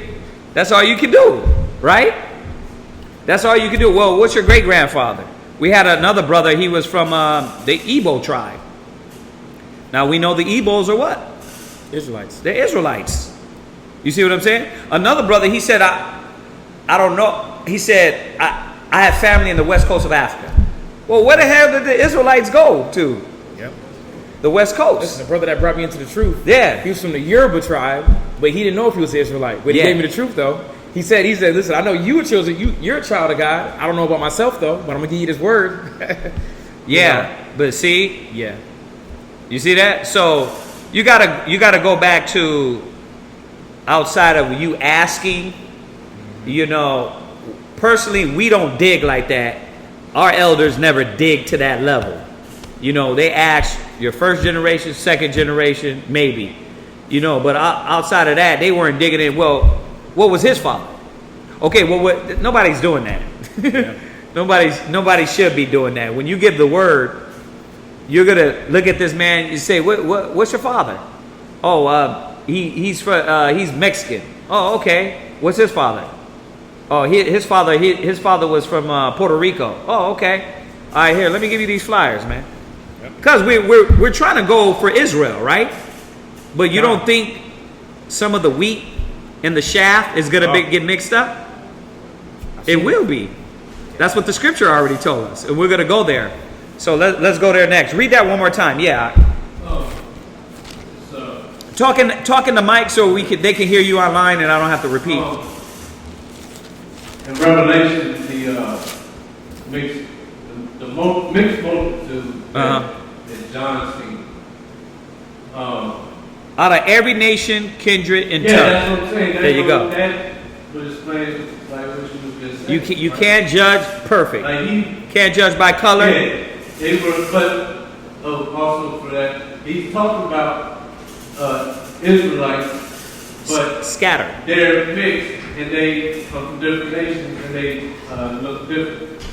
That's all you can do, right? That's all you can do. Well, what's your great-grandfather? We had another brother. He was from the Igbo tribe. Now, we know the Igbos are what? Israelites. They're Israelites. You see what I'm saying? Another brother, he said, I don't know. He said, I have family in the west coast of Africa. Well, where the hell did the Israelites go to? Yep. The west coast. This is the brother that brought me into the truth. Yeah. He was from the Yoruba tribe, but he didn't know if he was an Israelite. But he Yeah. gave me the truth, though. He said, listen, I know you're a child of God. I don't know about myself, though, but I'm going to give you this word. Yeah. But see, Yeah. you see that? So you gotta go back to outside of you asking, personally, we don't dig like that. Our elders never dig to that level. They ask your first generation, second generation, maybe. But outside of that, they weren't digging in. Well, what was his father? Okay, well, nobody's doing that. Yeah. Nobody should be doing that. When you give the word, you're gonna look at this man. You say, what's your father? Oh, he's Mexican. Oh, okay. What's his father? Oh, his father was from Puerto Rico. Oh, okay. All right, here, let me give you these flyers, man. Because we're trying to go for Israel, right? But you don't think some of the wheat in the shaft is gonna get mixed up? It will be. That's what the scripture already told us, and we're gonna go there. So let's go there next. Read that one more time. Yeah. Talking to Mike so they can hear you online, and I don't have to repeat. In Revelation, mixed multitude that John seen. Out of every nation, kindred, and tongue. That's what I'm saying. There you go. That would explain like what you was just saying. You can't judge perfect. Like he Can't judge by color. Yeah, they were, but also for that, he's talking about Israelites, but Scattered. they're mixed and they come from different nations and they look different.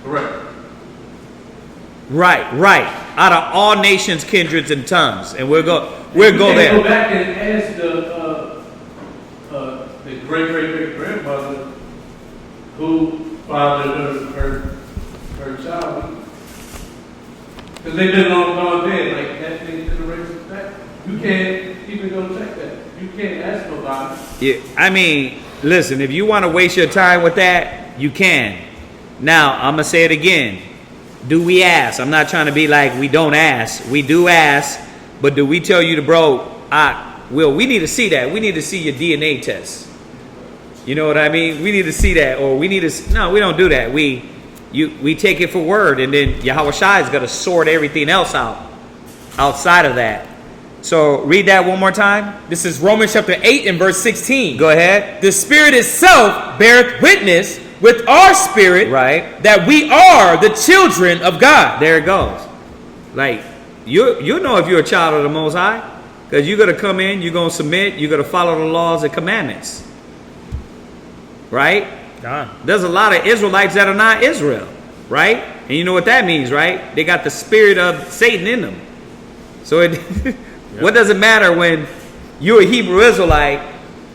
Correct. Right. Out of all nations, kindreds, and tongues, and we'll go Go there. back and ask the great grandmother who fathered her child. Because they've been long gone dead, like that many generations back. You can't even go check that. You can't ask nobody. Yeah, I mean, listen, if you want to waste your time with that, you can. Now, I'm going to say it again. Do we ask? I'm not trying to be like we don't ask. We do ask, but do we tell you to, we need to see that. We need to see your DNA test. You know what I mean? We need to see that, or we don't do that. We take it for word, and then Yahweh Shai is going to sort everything else out outside of that. So read that one more time. This is Romans chapter 8 and verse 16. Go ahead. The Spirit itself beareth witness with our spirit, Right. that we are the children of God. There it goes. Like, you know if you're a child of the Most High, because you're going to come in, you're going to submit, you're going to follow the laws and commandments. Right? There's a lot of Israelites that are not Israel. Right? And you know what that means, right? They got the spirit of Satan in them. So what does it matter when you're a Hebrew Israelite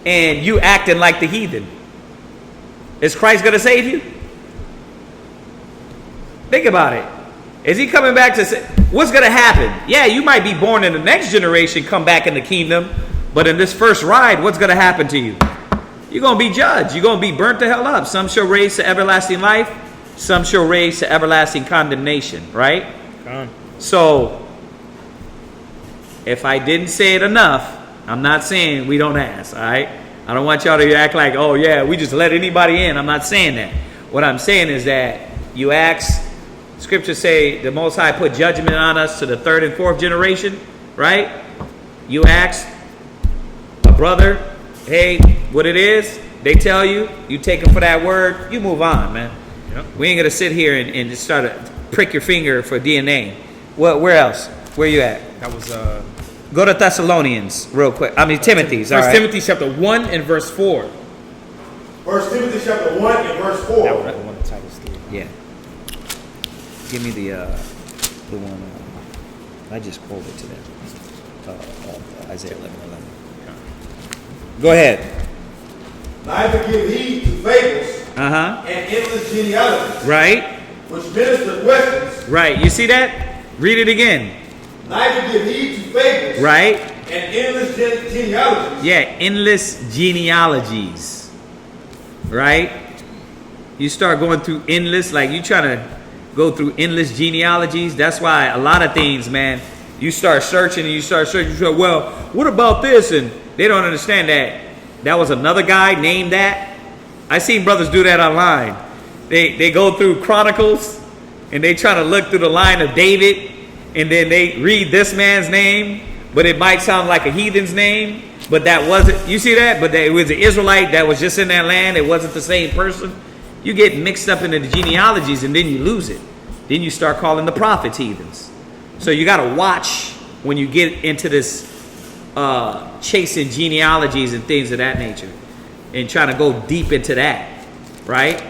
and you acting like the heathen? Is Christ going to save you? Think about it. Is he coming back to say, what's going to happen? Yeah, you might be born in the next generation, come back in the kingdom, but in this first ride, what's going to happen to you? You're going to be judged. You're going to be burnt the hell up. Some shall raise to everlasting life. Some shall raise to everlasting condemnation, right? So, if I didn't say it enough, I'm not saying we don't ask, all right? I don't want y'all to act like, oh yeah, we just let anybody in. I'm not saying that. What I'm saying is that you ask, scriptures say the Most High put judgment on us to the third and fourth generation, right? You ask a brother, hey, what it is, they tell you, you take them for that word, you move on, man. Yep. We ain't going to sit here and just start to prick your finger for DNA. Where else? Where you at? That was Go to Thessalonians real quick. I mean, Timothy's. All First right. Timothy chapter 1 and verse 4. 1 Timothy chapter 1 and verse 4. That one of the titles too. Yeah. Give me the the one I just quoted to them. Isaiah 11:11. Go ahead. Neither give heed to fables Uh-huh. and endless genealogies, Right. which minister questions. Right. You see that? Read it again. Neither give heed to fables Right. and endless genealogies. Yeah, endless genealogies. Right? You start going through endless, like you trying to go through endless genealogies. That's why a lot of things, man, you start searching and you start searching. You say, well, what about this? And they don't understand that was another guy named that. I seen brothers do that online. They go through Chronicles and they try to look through the line of David, and then they read this man's name, but it might sound like a heathen's name, but that wasn't. You see that? But it was an Israelite that was just in that land. It wasn't the same person. You get mixed up into the genealogies and then you lose it. Then you start calling the prophets heathens. So you got to watch when you get into this chasing genealogies and things of that nature and trying to go deep into that, right?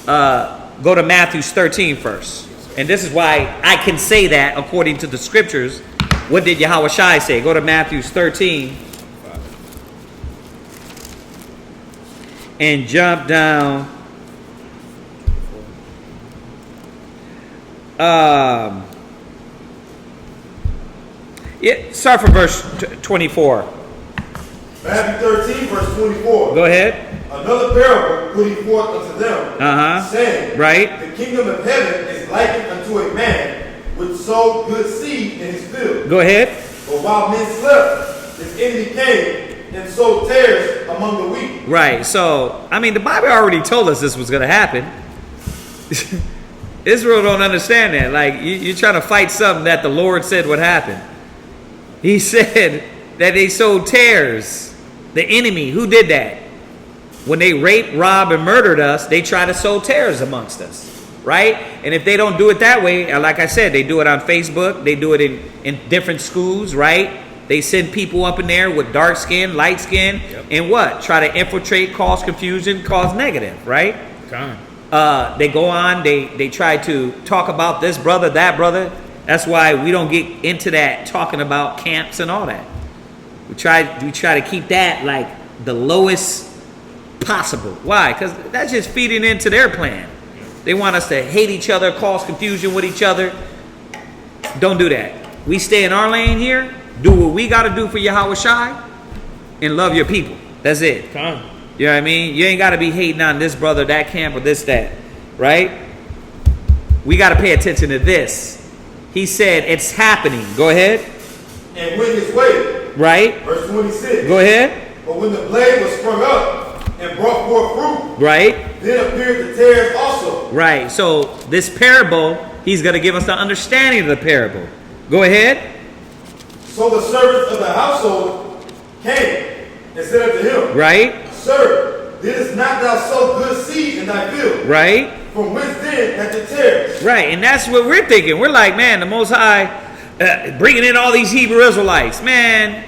Go to Matthew 13 first. And this is why I can say that according to the scriptures. What did Yahushua say? Go to Matthew 13 and jump down. Start from verse 24. Matthew 13, verse 24. Go ahead. Another parable put he forth unto them, saying, Right. the kingdom of heaven is likened unto a man which sowed good seed in his field. Go ahead. But while men slept, his enemy came and sowed tares among the wheat. Right. So, I mean, the Bible already told us this was going to happen. Israel don't understand that. Like, you're trying to fight something that the Lord said would happen. He said that they sowed tares. The enemy, who did that? When they raped, robbed, and murdered us, they try to sow tares amongst us. Right? And if they don't do it that way, like I said, they do it on Facebook. They do it in different schools, right? They send people up in there with dark skin, light skin, and what? Try to infiltrate, cause confusion, cause negative, right? They go on, they try to talk about this brother, that brother. That's why we don't get into that talking about camps and all that. We try to keep that like the lowest possible. Why? Because that's just feeding into their plan. They want us to hate each other, cause confusion with each other. Don't do that. We stay in our lane here, do what we got to do for Yahushua, and love your people. That's it. You know what I mean? You ain't got to be hating on this brother, that camp, or this, that. Right? We got to pay attention to this. He said it's happening. Go ahead. And went his way. Right? Verse 26. Go ahead. But when the blade was sprung up and brought forth fruit, Right? then appeared the tares also. Right. So this parable, he's going to give us the understanding of the parable. Go ahead. So the servants of the household came and said unto him, Right? Sir, didst not thou sow good seed in thy field? Right? From whence then hath the tares? Right. And that's what we're thinking. We're like, man, the Most High bringing in all these Hebrew Israelites. Man,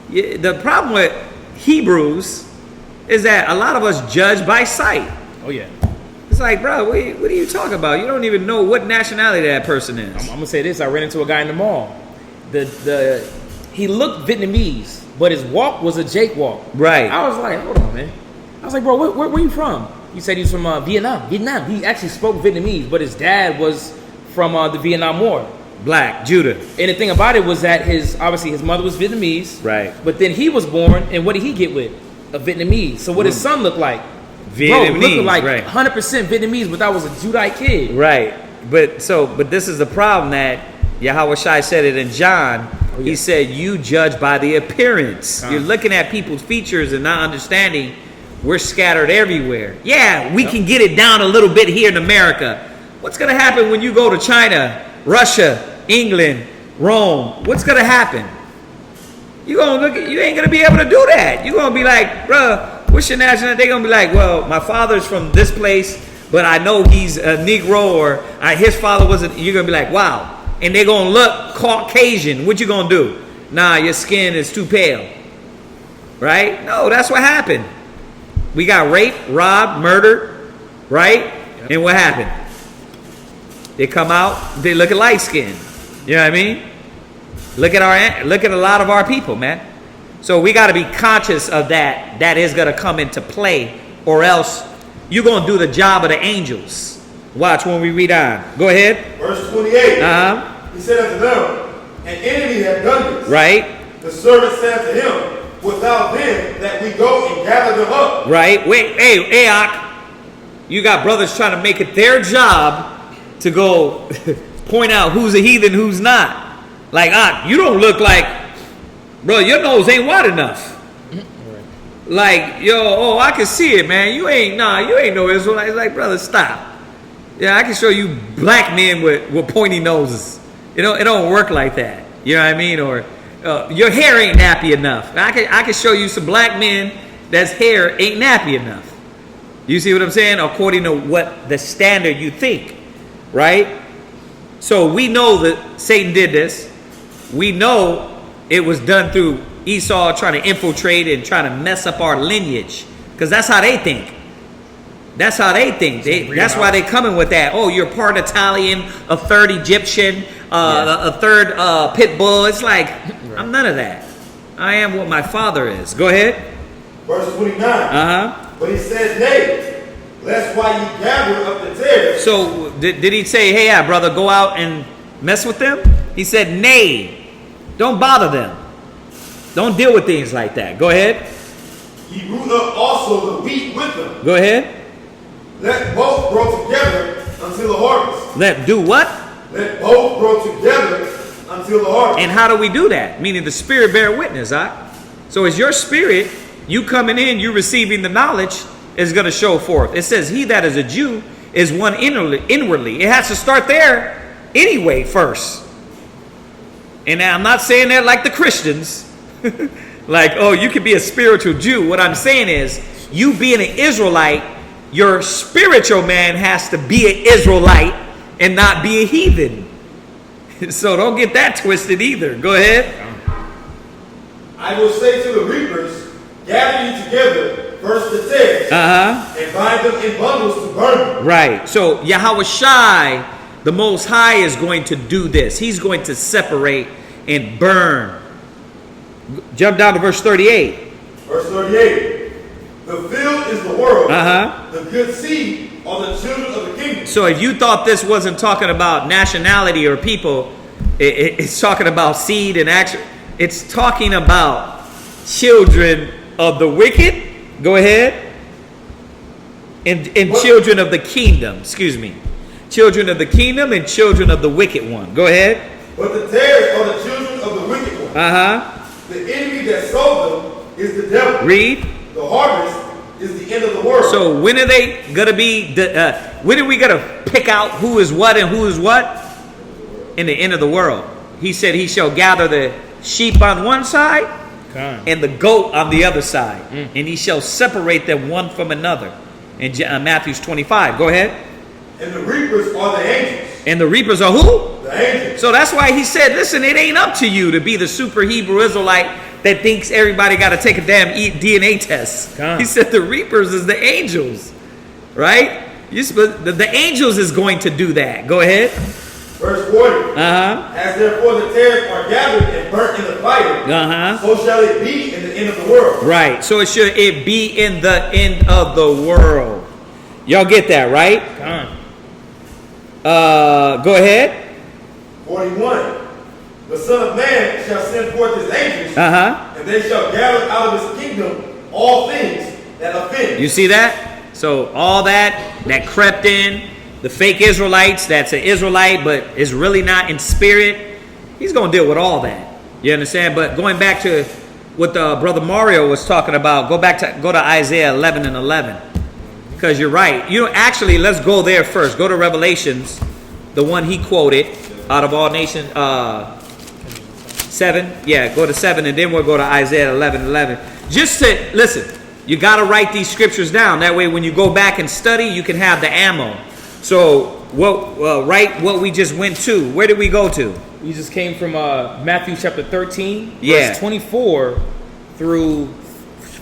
the problem with Hebrews is that a lot of us judge by sight. Oh yeah. It's like, bro, what are you talking about? You don't even know what nationality that person is. I'm gonna say this. I ran into a guy in the mall. He looked Vietnamese, but his walk was a Jake walk. Right. I was like, hold on, man. I was like, bro, where you from? He said he's from Vietnam. He actually spoke Vietnamese, but his dad was from the Vietnam War. Black, Judah. And the thing about it was that his mother was Vietnamese. Right. But then he was born, and what did he get with? A Vietnamese. So what his son looked like? Vietnamese, Bro, looked like right. 100% Vietnamese, but that was a Judite kid. Right. But this is the problem that Yahushua said it in John. Oh, yeah. He said, you judge by the appearance. You're looking at people's features and not understanding we're scattered everywhere. Yeah, we can get it down a little bit here in America. What's going to happen when you go to China, Russia, England, Rome? What's going to happen? You ain't going to be able to do that. You're going to be like, bruh, what's your nationality? They're going to be like, well, my father's from this place, but I know he's a Negro, or his father wasn't. You're going to be like, wow. And they're going to look Caucasian. What you going to do? Nah, your skin is too pale. Right? No, that's what happened. We got raped, robbed, murdered. Right? Yep. And what happened? They come out, they look at light skin. You know what I mean? Look at a lot of our people, man. So we got to be conscious of that. That is going to come into play, or else you're going to do the job of the angels. Watch when we read on. Go ahead. Verse 28. Uh-huh. He said unto them, an enemy hath done this. Right. The servant said to him, without them that we go and gather them up. Right. Wait, hey, Ak, you got brothers trying to make it their job to go point out who's a heathen, who's not. Like, Ak, you don't look like, bro, your nose ain't wide enough. Like, yo, I can see it, man. You ain't no Israelite. It's like, brother, stop. Yeah, I can show you black men with pointy noses. It don't work like that. You know what I mean? Or your hair ain't nappy enough. I can show you some black men that's hair ain't nappy enough. You see what I'm saying? According to what the standard you think, right? So we know that Satan did this. We know it was done through Esau trying to infiltrate and trying to mess up our lineage, because that's how they think. That's how they think. That's why they coming with that. Oh, you're part Italian, a third Egyptian, a third pit bull. It's like, I'm none of that. I am what my father is. Go ahead. Verse 29. Uh-huh. But he says, nay, lest why ye gather up the tares. So did he say, hey, brother, go out and mess with them? He said, nay, don't bother them. Don't deal with things like that. Go ahead. Ye root up also the wheat with them. Go ahead. Let both grow together until the harvest. Let do what? Let both grow together until the harvest. And how do we do that? Meaning the Spirit bear witness, huh? So it's your spirit, you coming in, you receiving the knowledge, is going to show forth. It says, he that is a Jew is one inwardly. It has to start there anyway first. And I'm not saying that like the Christians. Like, oh, you can be a spiritual Jew. What I'm saying is, you being an Israelite, your spiritual man has to be an Israelite and not be a heathen. So don't get that twisted either. Go ahead. I will say to the reapers, gather you together, first the tares, and bind them in bundles to burn them. Right. So Yahweh Shai, the Most High, is going to do this. He's going to separate and burn. Jump down to verse 38. Verse 38. The field is the world. Uh-huh. The good seed are the children of the kingdom. So if you thought this wasn't talking about nationality or people, it's talking about seed and action. It's talking about children of the wicked. Go ahead. And children of the kingdom. Excuse me. Children of the kingdom and children of the wicked one. Go ahead. But the tares are the children of the wicked one. Uh-huh. The enemy that sowed them is the devil. Read. The harvest is the end of the world. So when are they gonna be? When are we gonna pick out who is what and who is what? In the end of the world. He said he shall gather the sheep on one side and the goat on the other side, and he shall separate them one from another. In Matthew 25. Go ahead. And the reapers are the angels. And the reapers are who? The angels. So that's why he said, listen, it ain't up to you to be the super Hebrew Israelite that thinks everybody got to take a damn DNA test. He said the reapers is the angels, right? The angels is going to do that. Go ahead. Verse 40. As therefore the tares are gathered and burnt in the fire, so shall it be in the end of the world. Right. So it be in the end of the world. Y'all get that, right? Go ahead. 41. The Son of Man shall send forth his angels, and they shall gather out of his kingdom all things that offend. You see that? So all that crept in, the fake Israelites, that's an Israelite, but is really not in spirit, he's going to deal with all that. You understand? But going back to what Brother Mario was talking about, go to Isaiah 11 and 11. Because you're right. Actually, let's go there first. Go to Revelations, the one he quoted out of all nations. 7. Yeah, go to 7, and then we'll go to Isaiah 11. Just to, listen, you got to write these scriptures down. That way, when you go back and study, you can have the ammo. So, write what we just went to. Where did we go to? We just came from Matthew chapter 13, Yeah. verse 24 through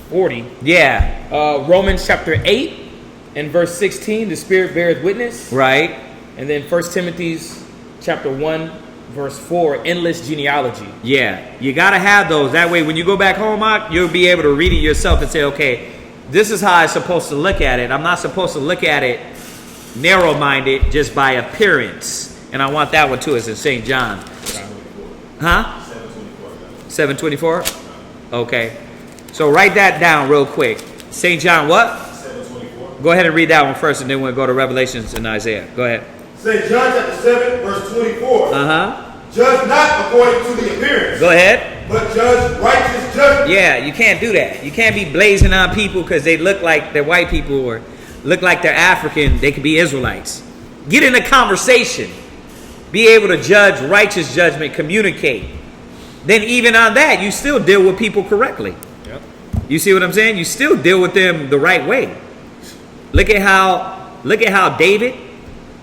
40. Yeah. Romans chapter 8 and verse 16, the Spirit beareth witness. Right. And then 1 Timothy's chapter 1, verse 4, endless genealogy. Yeah, you got to have those. That way, when you go back home, you'll be able to read it yourself and say, okay, this is how I'm supposed to look at it. I'm not supposed to look at it narrow-minded just by appearance. And I want that one too. It's in St. John. Huh? 724. Okay. So write that down real quick. St. John what? 7:24. Go ahead and read that one first, and then we'll go to Revelations and Isaiah. Go ahead. St. John chapter 7, verse 24. Uh-huh. Judge not according to the appearance, Go ahead. but judge righteous judgment. Yeah, you can't do that. You can't be blazing on people because they look like they're white people or look like they're African. They could be Israelites. Get in a conversation. Be able to judge righteous judgment, communicate. Then even on that, you still deal with people correctly. Yep. You see what I'm saying? You still deal with them the right way. Look at how David,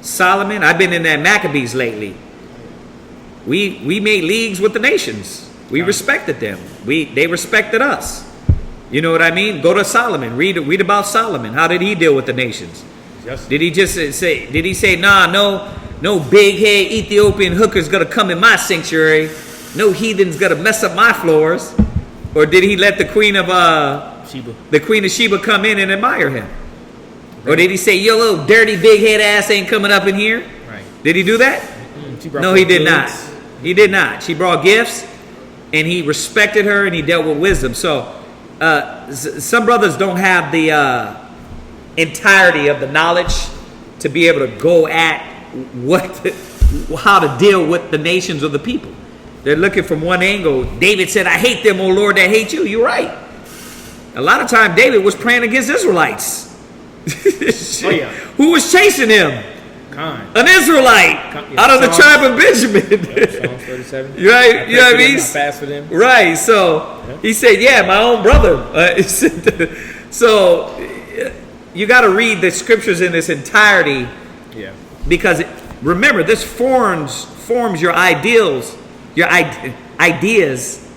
Solomon, I've been in that Maccabees lately. We made leagues with the nations. We respected them. They respected us. You know what I mean? Go to Solomon. Read about Solomon. How did he deal with the nations? Yes. Did he just say? Did he say, nah, no big head Ethiopian hooker's gonna come in my sanctuary? No heathen's gonna mess up my floors? Or did he let the queen of Sheba come in and admire him? Or did he say, your little dirty big head ass ain't coming up in here? Right. Did he do that? No, he did not. He did not. She brought gifts, and he respected her, and he dealt with wisdom. So some brothers don't have the entirety of the knowledge to be able to go at how to deal with the nations or the people. They're looking from one angle. David said, I hate them, O Lord, that hate you. You're right. A lot of time David was praying against Israelites. Oh, yeah. Who was chasing him? An Israelite out of the tribe of Benjamin. Psalms 37. Right? You know what I mean? Fast for them. Right. So he said, yeah, my own brother. So you got to read the scriptures in its entirety. Yeah. Because remember, this forms your ideals, your ideas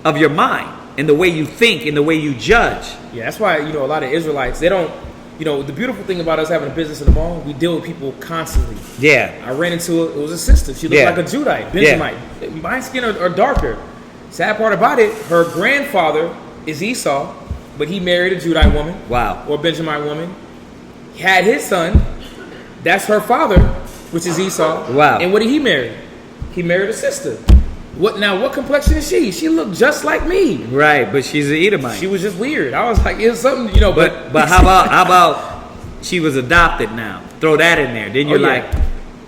of your mind and the way you think and the way you judge. Yeah, that's why, a lot of Israelites, they don't, the beautiful thing about us having a business in the mall, we deal with people constantly. Yeah. I ran into it was a sister. She looked like a Judite, Benjamite. Yeah. My skin are darker. Sad part about it, her grandfather is Esau, but he married a Judite woman. Wow. Or Benjamite woman. He had his son. That's her father, which is Esau. Wow. And what did he marry? He married a sister. What complexion is she? She looked just like me. Right, but she's an Edomite. She was just weird. I was like, it was something, But how about she was adopted now? Throw that in there. Then you're like,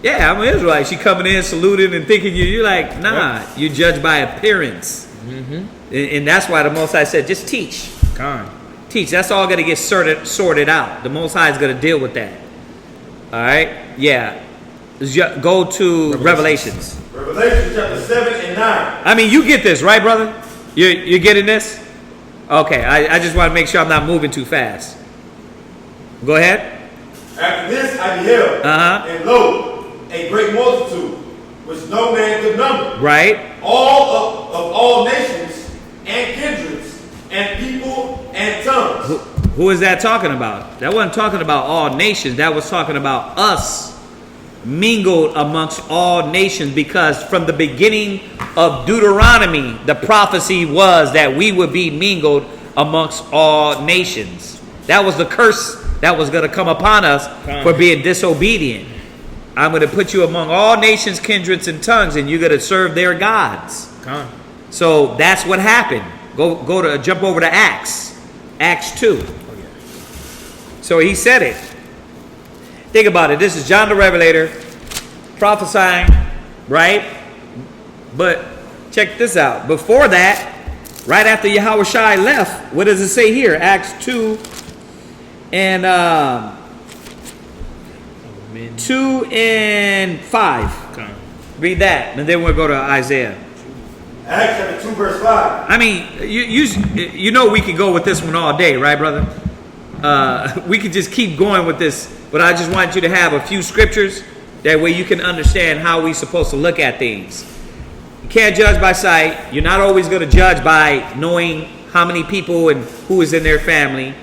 yeah, I'm an Israelite. She coming in, saluting and thinking you're like, nah, you judge by appearance. Mm-hmm. And that's why the Most High said, just teach. Teach. That's all going to get sorted out. The Most High is going to deal with that. All right? Yeah. Go to Revelations. Revelation chapter 7 and 9. I mean, you get this, right, brother? You're getting this? Okay, I just want to make sure I'm not moving too fast. Go ahead. After this I beheld, and lo, a great multitude, which no man could number. Right. All of all nations and kindreds and people and tongues. Who is that talking about? That wasn't talking about all nations. That was talking about us mingled amongst all nations, because from the beginning of Deuteronomy, the prophecy was that we would be mingled amongst all nations. That was the curse that was going to come upon us for being disobedient. I'm going to put you among all nations, kindreds, and tongues, and you're going to serve their gods. So that's what happened. Jump over to Acts 2. So he said it. Think about it. This is John the Revelator prophesying, right? But check this out. Before that, right after Yahushua left, what does it say here? Acts 2 and 2 and 5. Read that, and then we'll go to Isaiah. Acts chapter 2 verse 5. I mean, you know we could go with this one all day, right, brother? We could just keep going with this, but I just want you to have a few scriptures. That way you can understand how we're supposed to look at things. You can't judge by sight. You're not always going to judge by knowing how many people and who is in their family.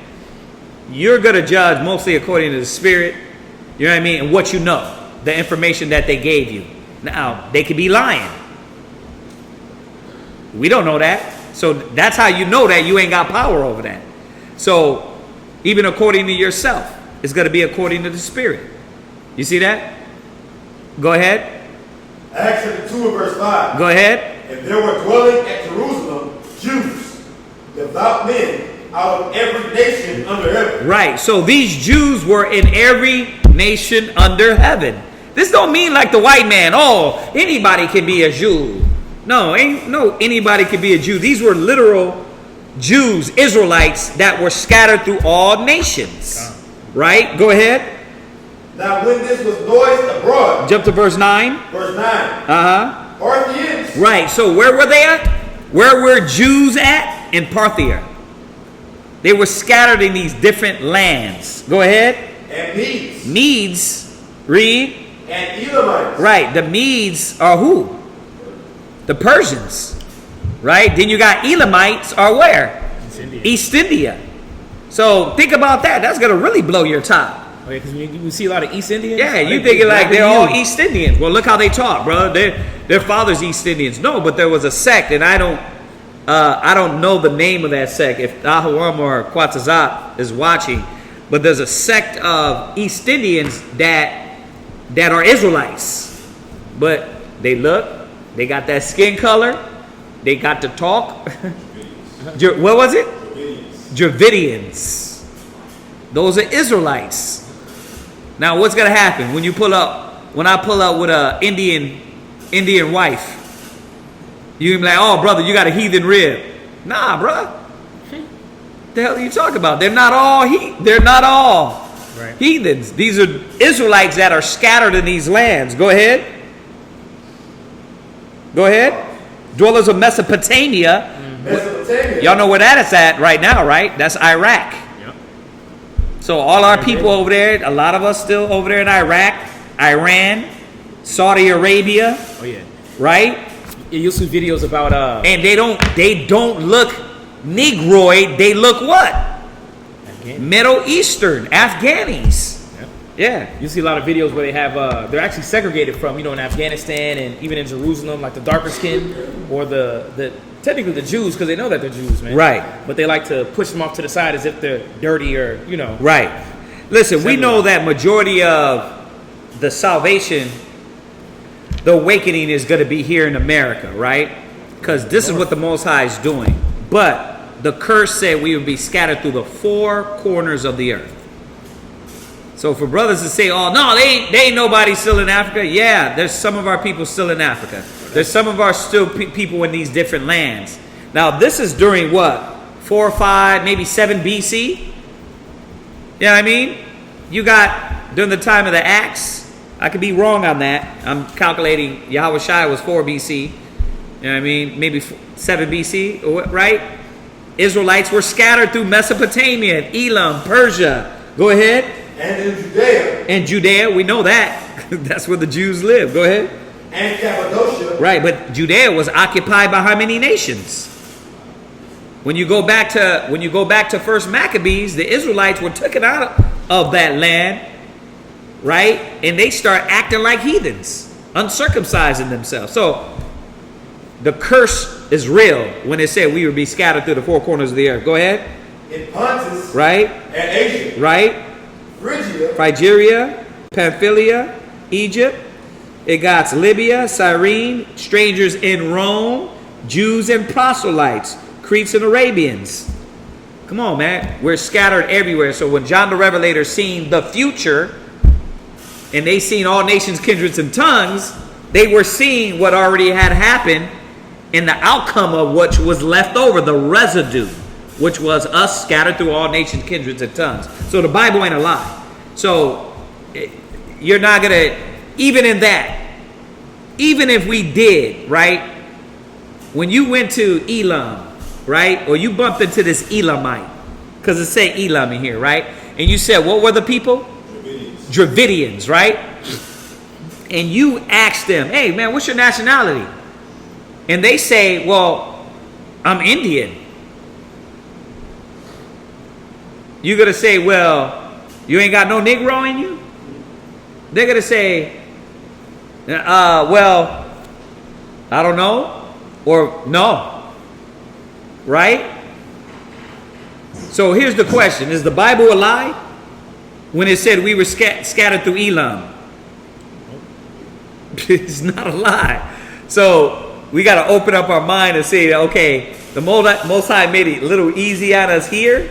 You're going to judge mostly according to the Spirit, you know what I mean, and what you know. the information that they gave you. Now, they could be lying. We don't know that. So that's how you know that you ain't got power over that. So even according to yourself, it's going to be according to the Spirit. You see that? Go ahead. Acts chapter 2 and verse 5. Go ahead. And there were dwelling at Jerusalem Jews, devout men, out of every nation under heaven. Right. So these Jews were in every nation under heaven. This don't mean like the white man. Oh, anybody can be a Jew. No, anybody can be a Jew. These were literal Jews, Israelites that were scattered through all nations. Right? Go ahead. Now when this was noised abroad. Jump to verse 9. Verse 9. Uh-huh. Parthians. Right. So where were they at? Where were Jews at? In Parthia. They were scattered in these different lands. Go ahead. And Medes. Medes. Read. And Elamites. Right. The Medes are who? The Persians. Right. Then you got Elamites are where? East India. So think about that. That's going to really blow your top. Oh, yeah, because you see a lot of East Indians. Yeah, you thinking like they're all East Indians. Well, look how they talk, bro. Their fathers East Indians. No, but there was a sect, and I don't know the name of that sect. If Ahawam or Quatzazat is watching, but there's a sect of East Indians that are Israelites, but they got that skin color, they got to talk. What was it? Dravidians. Those are Israelites. Now, what's gonna happen when I pull up with a Indian wife? You can be like, oh, brother, you got a heathen rib. Nah, bro. The hell are you talking about? They're not all right. Heathens. These are Israelites that are scattered in these lands. Go ahead. Dwellers of Mesopotamia. Mesopotamia. Y'all know where that is at right now, right? That's Iraq. So all our people over there, a lot of us still over there in Iraq, Iran, Saudi Arabia. Oh yeah. Right? You'll see videos about and they don't look Negroid, they look what? Middle Eastern, Afghanis. Yep. Yeah. You see a lot of videos where they have they're actually segregated from, in Afghanistan and even in Jerusalem, like the darker skin or the technically the Jews, because they know that they're Jews, man. Right. But they like to push them off to the side as if they're dirty or, Right. Listen, we know that majority of the salvation, the awakening is going to be here in America, right? Because this is what the Most High is doing. But the curse said we would be scattered through the four corners of the earth. So for brothers to say, oh, no, they ain't nobody still in Africa. Yeah, there's some of our people still in Africa. There's some of our still people in these different lands. Now, this is during what? 4 or 5, maybe 7 BC? You know what I mean? You got during the time of the Acts. I could be wrong on that. I'm calculating Yahweh Shai was 4 BC. You know what I mean? Maybe 7 BC, right? Israelites were scattered through Mesopotamia, Elam, Persia. Go ahead. And in Judea. And Judea, we know that. That's where the Jews live. Go ahead. And Cappadocia. Right, but Judea was occupied by how many nations? When you go back to First Maccabees, the Israelites were taken out of that land, right? And they start acting like heathens, uncircumcising themselves. So the curse is real when it said we would be scattered through the four corners of the earth. Go ahead. In Pontus. Right. And Asia. Right. Phrygia, Pamphylia, Egypt. It got Libya, Cyrene, strangers in Rome, Jews and proselytes, Cretes and Arabians. Come on, man. We're scattered everywhere. So when John the Revelator seen the future, and they seen all nations, kindreds, and tongues, they were seeing what already had happened and the outcome of what was left over, the residue, which was us scattered through all nations, kindreds, and tongues. So the Bible ain't a lie. So you're not going to, even in that, even if we did, right? When you went to Elam, right? Or you bumped into this Elamite, because it say Elam in here, right? And you said, what were the people? Dravidians, right? And you asked them, hey, man, what's your nationality? And they say, well, I'm Indian. You're going to say, well, you ain't got no Negro in you? They're going to say, Well, I don't know. Or no. Right? So here's the question. Is the Bible a lie? When it said we were scattered through Elam. It's not a lie. So we got to open up our mind and say, okay, the Most High made it a little easy on us here,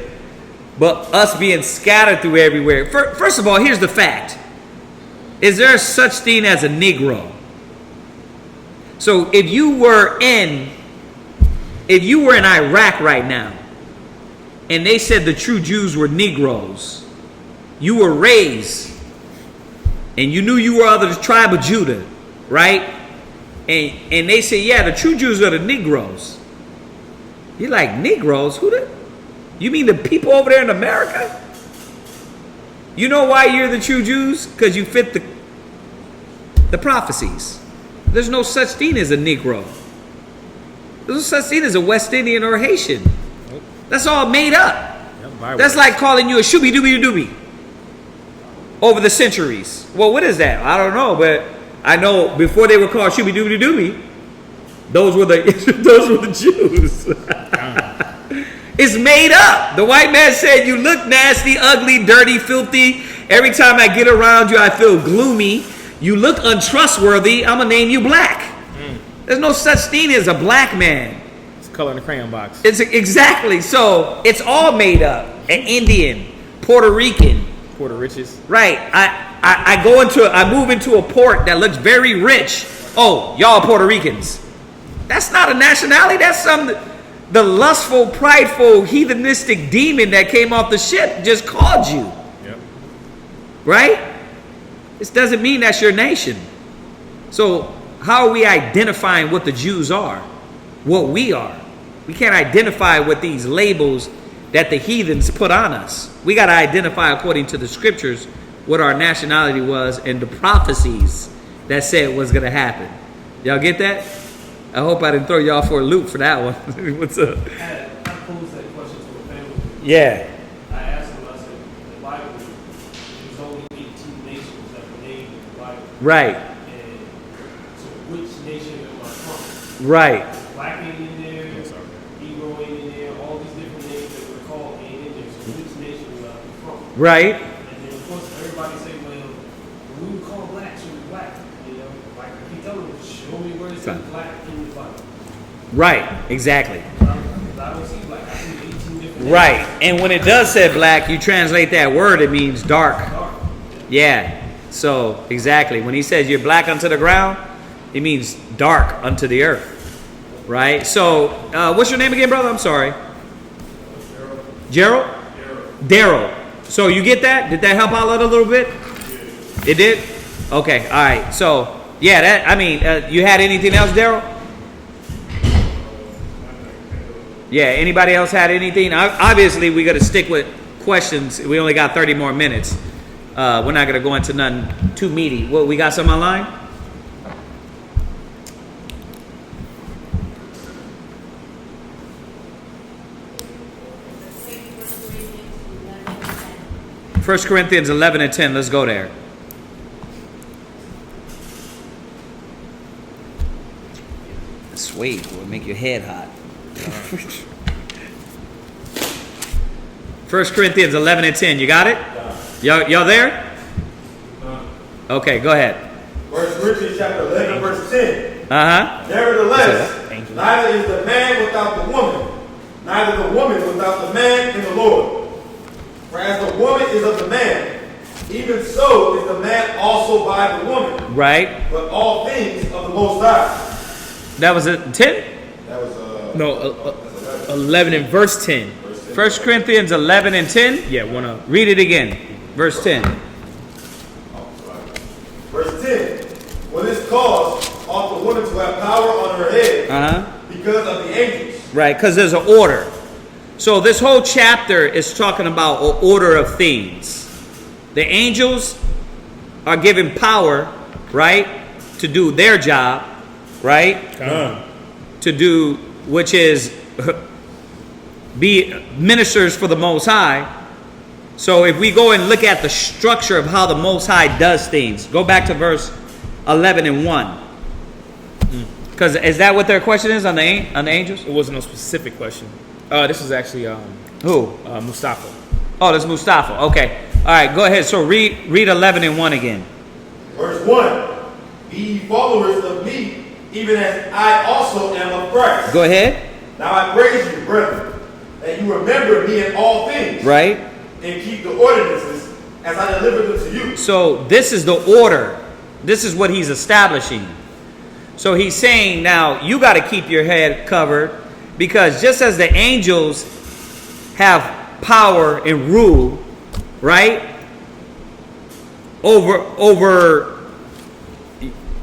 but us being scattered through everywhere. First of all, here's the fact. Is there such thing as a Negro? So if you were in Iraq right now, and they said the true Jews were Negroes, you were raised, and you knew you were of the tribe of Judah, right? And they say, yeah, the true Jews are the Negroes. You're like, Negroes? Who the? You mean the people over there in America? You know why you're the true Jews? Because you fit the prophecies. There's no such thing as a Negro. There's no such thing as a West Indian or a Haitian. That's all made up. That's like calling you a shooby-dooby-dooby over the centuries. Well, what is that? I don't know, but I know before they were called shooby-dooby-dooby, those were the Jews. It's made up. The white man said, you look nasty, ugly, dirty, filthy. Every time I get around you, I feel gloomy. You look untrustworthy. I'm going to name you black. There's no such thing as a black man. It's color in the crayon box. It's exactly. So it's all made up. An Indian, Puerto Rican. Puerto Riches. Right. I move into a port that looks very rich. Oh, y'all Puerto Ricans. That's not a nationality. That's the lustful, prideful, heathenistic demon that came off the ship just called you. Yep. Right? This doesn't mean that's your nation. So how are we identifying what the Jews are? What we are? We can't identify with these labels that the heathens put on us. We got to identify according to the scriptures what our nationality was and the prophecies that said was going to happen. Y'all get that? I hope I didn't throw y'all for a loop for that one. What's up? I posed that question to a family. Yeah. I asked them, I said, the Bible, there's only 18 nations that were named in the Bible. Right. And so which nation am I from? Right. Black ain't in there, Negro ain't in there, all these different names that were called ain't in there. So which nation am I from? Right. And then of course everybody say, well, when we call blacks, we're black. You know, like I keep telling them, show me where it says black in the Bible. Right. Exactly. I don't see black. I see 18 different nations. Right. And when it does say black, you translate that word, it means dark. Dark. Yeah. So exactly. When he says you're black unto the ground, it means dark unto the earth. Right? So what's your name again, brother? I'm sorry. Gerald? Daryl. So you get that? Did that help out a little bit? It did? Okay. All right. So yeah, you had anything else, Daryl? Yeah, anybody else had anything? Obviously, we got to stick with questions. We only got 30 more minutes. We're not going to go into nothing too meaty. Well, we got some online? First Corinthians 11 and 10. Let's go there. Sweet will make your head hot. 1 Corinthians 11 and 10. You got it? Y'all there? Okay, go ahead. 1 Corinthians chapter 11, verse 10. Uh-huh. Nevertheless, neither is the man without the woman, neither the woman without the man in the Lord. For as the woman is of the man, even so is the man also by the woman. Right. But all things of the Most High. That was it. 10? That was 11 and verse 10. 1 Corinthians 11 and 10? Yeah, one up. Read it again. Verse 10. Verse 10. For this cause ought the woman to have power on her head because of the angels. Right, because there's an order. So this whole chapter is talking about an order of things. The angels are given power, right, to do their job, right? To do, which is be ministers for the Most High. So if we go and look at the structure of how the Most High does things, go back to verse 11 and 1. Because is that what their question is on the angels? It wasn't no specific question. This is actually Who? Mustafa. Oh, that's Mustafa. Okay. All right, go ahead. So read 11 and 1 again. Verse 1. Be ye followers of me, even as I also am of Christ. Go ahead. Now I praise you, brethren, that you remember me in all things, Right. and keep the ordinances as I delivered them to you. So this is the order. This is what he's establishing. So he's saying now you got to keep your head covered, because just as the angels have power and rule, right, over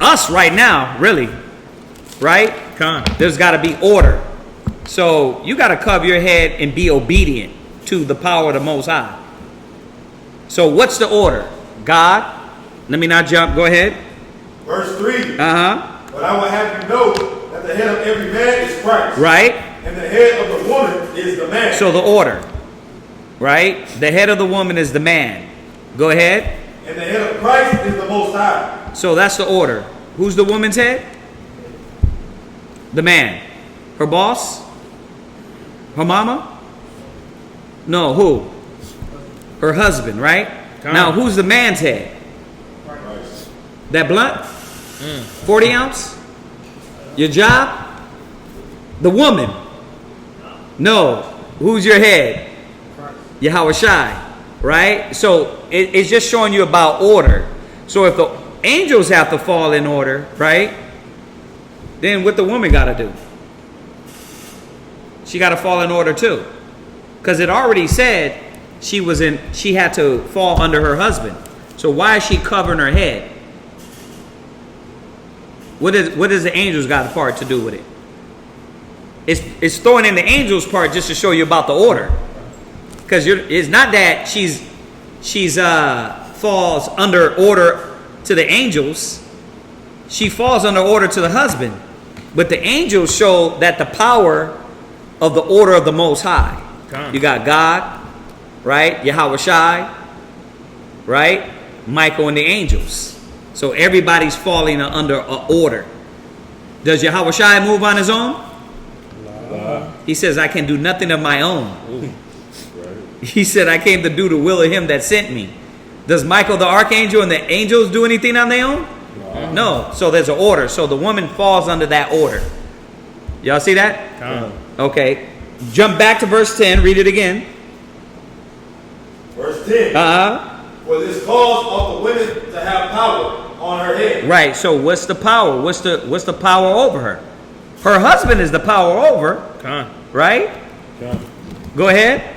us right now, really, right? There's got to be order. So you got to cover your head and be obedient to the power of the Most High. So what's the order? God, let me not jump. Go ahead. Verse 3. Uh-huh. But I will have you know that the head of every man is Christ. Right. And the head of the woman is the man. So the order, right? The head of the woman is the man. Go ahead. And the head of Christ is the Most High. So that's the order. Who's the woman's head? The man. Her boss? Her mama? No, who? Her husband, right? Now, who's the man's head? That blunt? 40 ounce? Your job? The woman? No. Who's your head? Yahweh Shai, right? So it's just showing you about order. So if the angels have to fall in order, right? Then what the woman got to do? She got to fall in order too. Because it already said she had to fall under her husband. So why is she covering her head? What does the angels got a part to do with it? It's throwing in the angels part just to show you about the order. Because it's not that she's falls under order to the angels. She falls under order to the husband. But the angels show that the power of the order of the Most High. You got God, right? Yahweh Shai, right? Michael and the angels. So everybody's falling under an order. Does Yahweh Shai move on his own? He says, I can do nothing of my own. He said, I came to do the will of him that sent me. Does Michael the archangel and the angels do anything on their own? No. So there's an order. So the woman falls under that order. Y'all see that? Okay. Jump back to verse 10. Read it again. Verse 10. For this cause of the women to have power on her head. Right. So what's the power? What's the power over her? Her husband is the power over. Right? Go ahead.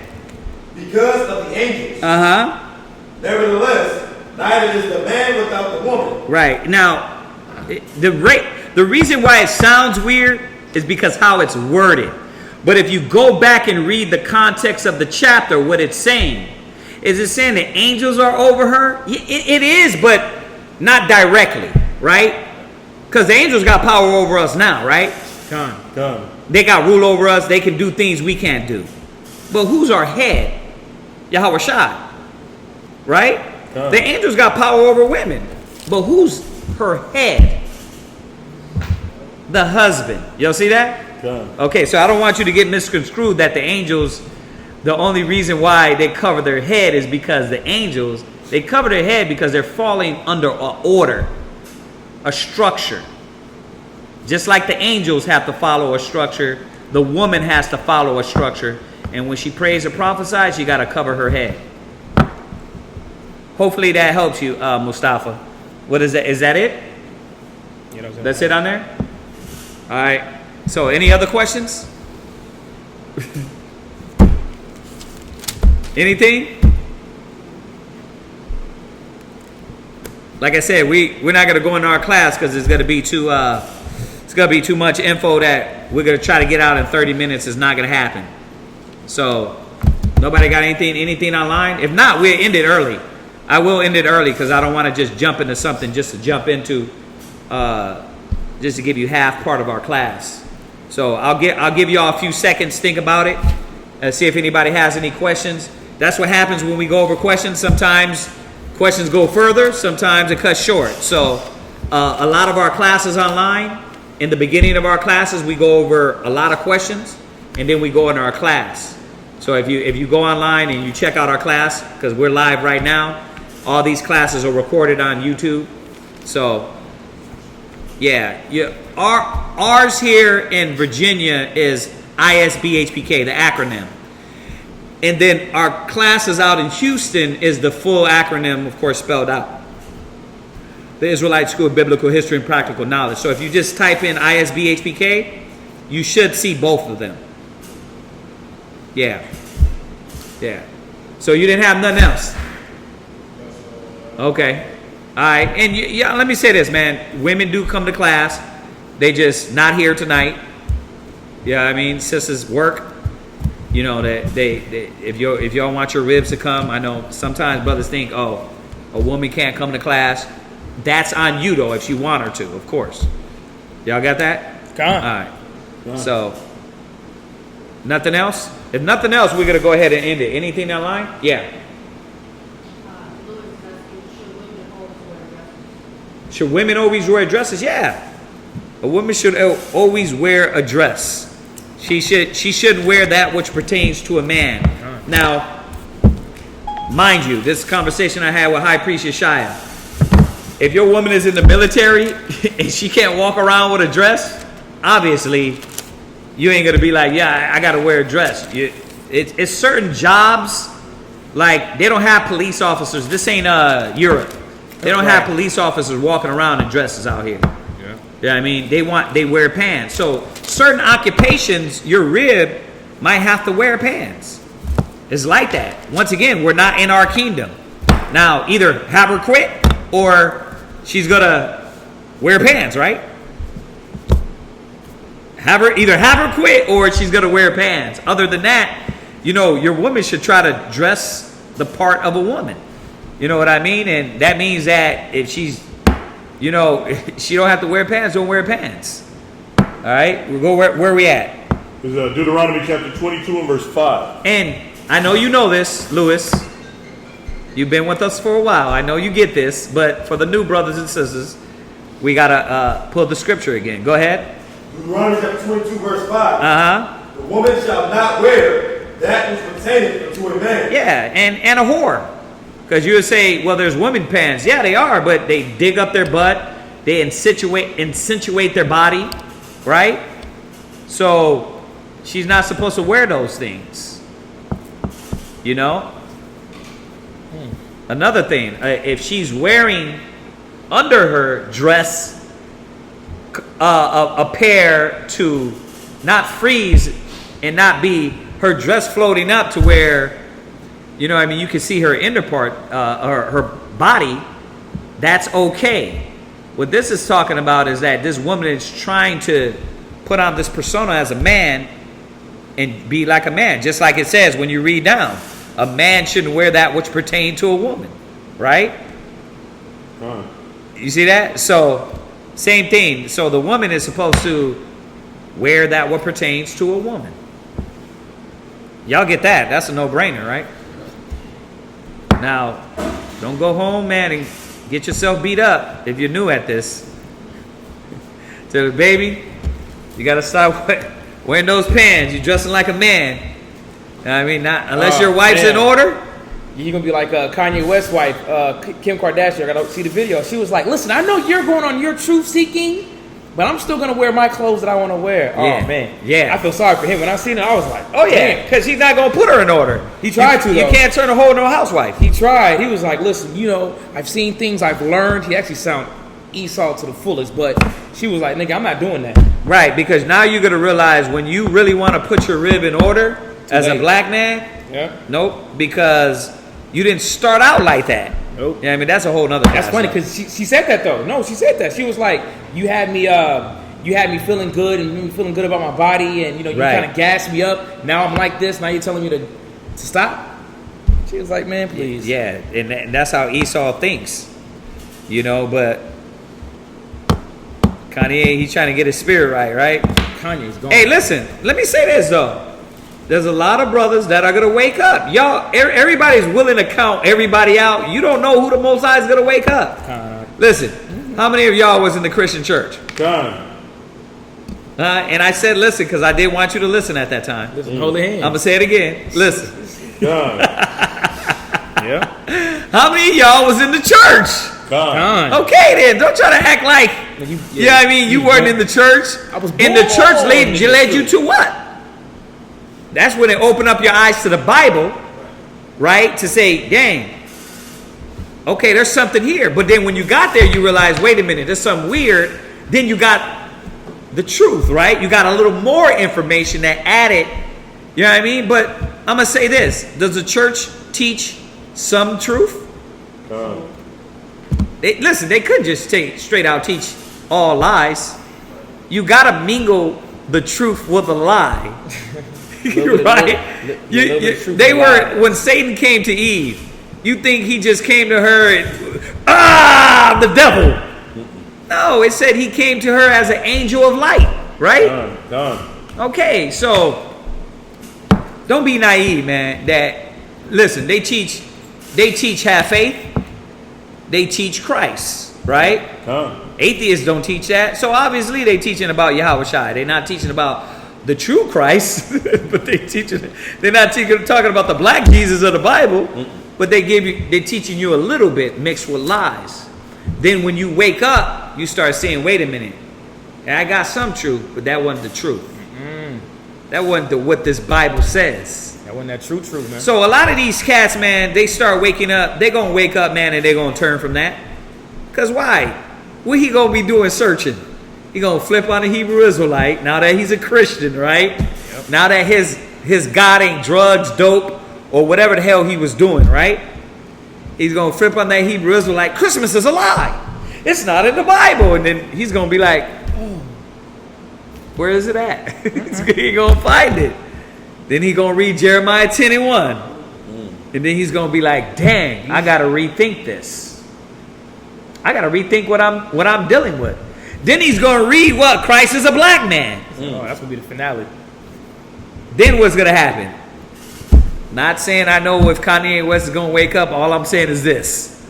Because of the angels. Nevertheless, neither is the man without the woman. Right. Now, the reason why it sounds weird is because how it's worded. But if you go back and read the context of the chapter, what it's saying, is it saying the angels are over her? It is, but not directly, right? Because the angels got power over us now, right? They got rule over us. They can do things we can't do. But who's our head? Yahweh Shai, right? The angels got power over women. But who's her head? The husband. Y'all see that? Okay, so I don't want you to get misconstrued that the angels, the only reason why they cover their head is because the angels, they cover their head because they're falling under an order, a structure. Just like the angels have to follow a structure, the woman has to follow a structure. And when she prays or prophesies, she got to cover her head. Hopefully that helps you, Mustafa. What is that? Is that it? That's it on there? All right. So any other questions? Anything? Like I said, we're not going to go into our class because it's going to be too much info that we're going to try to get out in 30 minutes. It's not going to happen. So nobody got anything online? If not, we'll end it early. I will end it early because I don't want to just jump into something just to jump into, just to give you half part of our class. So I'll give y'all a few seconds, think about it, and see if anybody has any questions. That's what happens when we go over questions. Sometimes questions go further, sometimes it cuts short. So A lot of our classes online, in the beginning of our classes, we go over a lot of questions, and then we go into our class. So if you go online and you check out our class, because we're live right now, all these classes are recorded on YouTube. So yeah, ours here in Virginia is ISBHPK, the acronym. And then our classes out in Houston is the full acronym, of course, spelled out. The Israelite School of Biblical History and Practical Knowledge. So if you just type in ISBHPK, you should see both of them. Yeah. Yeah. So you didn't have nothing else? Okay. All right. And yeah, let me say this, man. Women do come to class. They just not here tonight. Yeah, I mean, sisters work. You know, that they if y'all want your ribs to come, I know sometimes brothers think, oh, a woman can't come to class. That's on you though, if she want her to, of course. Y'all got that? Come on. All right. So, nothing else? If nothing else, we're gonna go ahead and end it. Anything online? Yeah. Should women always wear dresses? Yeah. A woman should always wear a dress. She shouldn't wear that which pertains to a man. Now, mind you, this conversation I had with High Priest Yeshaya. If your woman is in the military and she can't walk around with a dress, obviously you ain't gonna be like, yeah, I gotta wear a dress. It's certain jobs, like they don't have police officers. This ain't Europe. They don't have police officers walking around in dresses out here. Yeah. Yeah, I mean, they wear pants. So certain occupations, your rib might have to wear pants. It's like that. Once again, we're not in our kingdom. Now, either have her quit or she's gonna wear pants, right? Either have her quit or she's gonna wear pants. Other than that, you know, your woman should try to dress the part of a woman. You know what I mean? And that means that if she's, you know, she don't have to wear pants, don't wear pants. All right, we'll go where we at? It's Deuteronomy chapter 22 and verse 5. And I know you know this, Lewis. You've been with us for a while. I know you get this, but for the new brothers and sisters, we gotta pull the scripture again. Go ahead. Deuteronomy chapter 22, verse 5. Uh-huh. The woman shall not wear that which pertaineth unto a man. Yeah, and a whore. Because you would say, well, there's women pants. Yeah, they are, but they dig up their butt. They accentuate their body, right? So she's not supposed to wear those things. You know? Another thing, if she's wearing under her dress a pair to not freeze and not be her dress floating up to where, you know, I mean, you can see her inner part, her body, that's okay. What this is talking about is that this woman is trying to put on this persona as a man and be like a man. Just like it says when you read down, a man shouldn't wear that which pertains to a woman, right? You see that? So, same thing. So the woman is supposed to wear that what pertains to a woman. Y'all get that? That's a no-brainer, right? Now, don't go home, man, and get yourself beat up if you're new at this. Tell the baby, you got to stop wearing those pants. You're dressing like a man. I mean, not unless your wife's in order. You're going to be like Kanye West's wife, Kim Kardashian. I got to see the video. She was like, listen, I know you're going on your truth seeking, but I'm still going to wear my clothes that I want to wear. Yeah. Oh, man. Yeah. I feel sorry for him. When I seen it, I was like, oh, yeah, because he's not going to put her in order. He tried to, though. You can't turn a hoe into a housewife. He tried. He was like, listen, you know, I've seen things I've learned. He actually sounded Esau to the fullest, but she was like, nigga, I'm not doing that. Right, because now you're going to realize when you really want to put your rib in order as a black man, nope, because you didn't start out like that. Nope. Yeah, I mean, that's a whole nother. That's funny because she said that though. No, she said that. She was like, you had me feeling good and me feeling good about my body, and you know, you kind of gassed me up. Now I'm like this. Now you're telling me to stop. She was like, man, please. Yeah, and that's how Esau thinks, you know. But Kanye, he's trying to get his spirit right? Kanye's gone. Hey, listen, let me say this though. There's a lot of brothers that are gonna wake up. Y'all, everybody's willing to count everybody out. You don't know who the Most High is gonna wake up. Listen, How many of y'all was in the Christian church? Done. And I said, listen, because I did want you to listen at that time. Listen, hold the hand. I'm going to say it again. Listen. Done. Yeah. How many of y'all was in the church? Done. Con. Okay, then. Don't try to act like, You, yeah, I mean, you weren't in the church. I was And the born church in the led you to what? That's when it opened up your eyes to the Bible, right? To say, dang, okay, there's something here. But then when you got there, you realize, wait a minute, there's something weird. Then you got the truth, right? You got a little more information that added, you know what I mean? But I'm going to say this. Does the church teach some truth? Done. Listen, they couldn't just straight out teach all lies. You got to mingle the truth with a lie. Right? They were, when Satan came to Eve, you think he just came to her and, the devil. No, it said he came to her as an angel of light, right? Done. Okay, so don't be naive, man. That, listen, they teach have faith. They teach Christ, right? Done. Atheists don't teach that. So obviously they teaching about Yahweh Shai. They're not teaching about the true Christ, but they're not talking about the black Jesus of the Bible, but they're teaching you a little bit mixed with lies. Then when you wake up, you start saying, wait a minute, I got some truth, but that wasn't the truth. That wasn't what this Bible says. That wasn't that true, man. So a lot of these cats, man, they start waking up. They're going to wake up, man, and they're going to turn from that. Because why? What he going to be doing searching? He going to flip on a Hebrew Israelite now that he's a Christian, right? Yep. Now that his God ain't drugs, dope, or whatever the hell he was doing, right? He's going to flip on that Hebrew Israelite. Christmas is a lie. It's not in the Bible. And then he's going to be like, oh, where is it at? He going to find it. Then he going to read Jeremiah 10:1. And then he's going to be like, dang, I got to rethink this. I got to rethink what I'm dealing with. Then he's going to read what? Christ is a black man. Oh, that's going to be the finale. Then what's going to happen? Not saying I know if Kanye West is going to wake up. All I'm saying is this.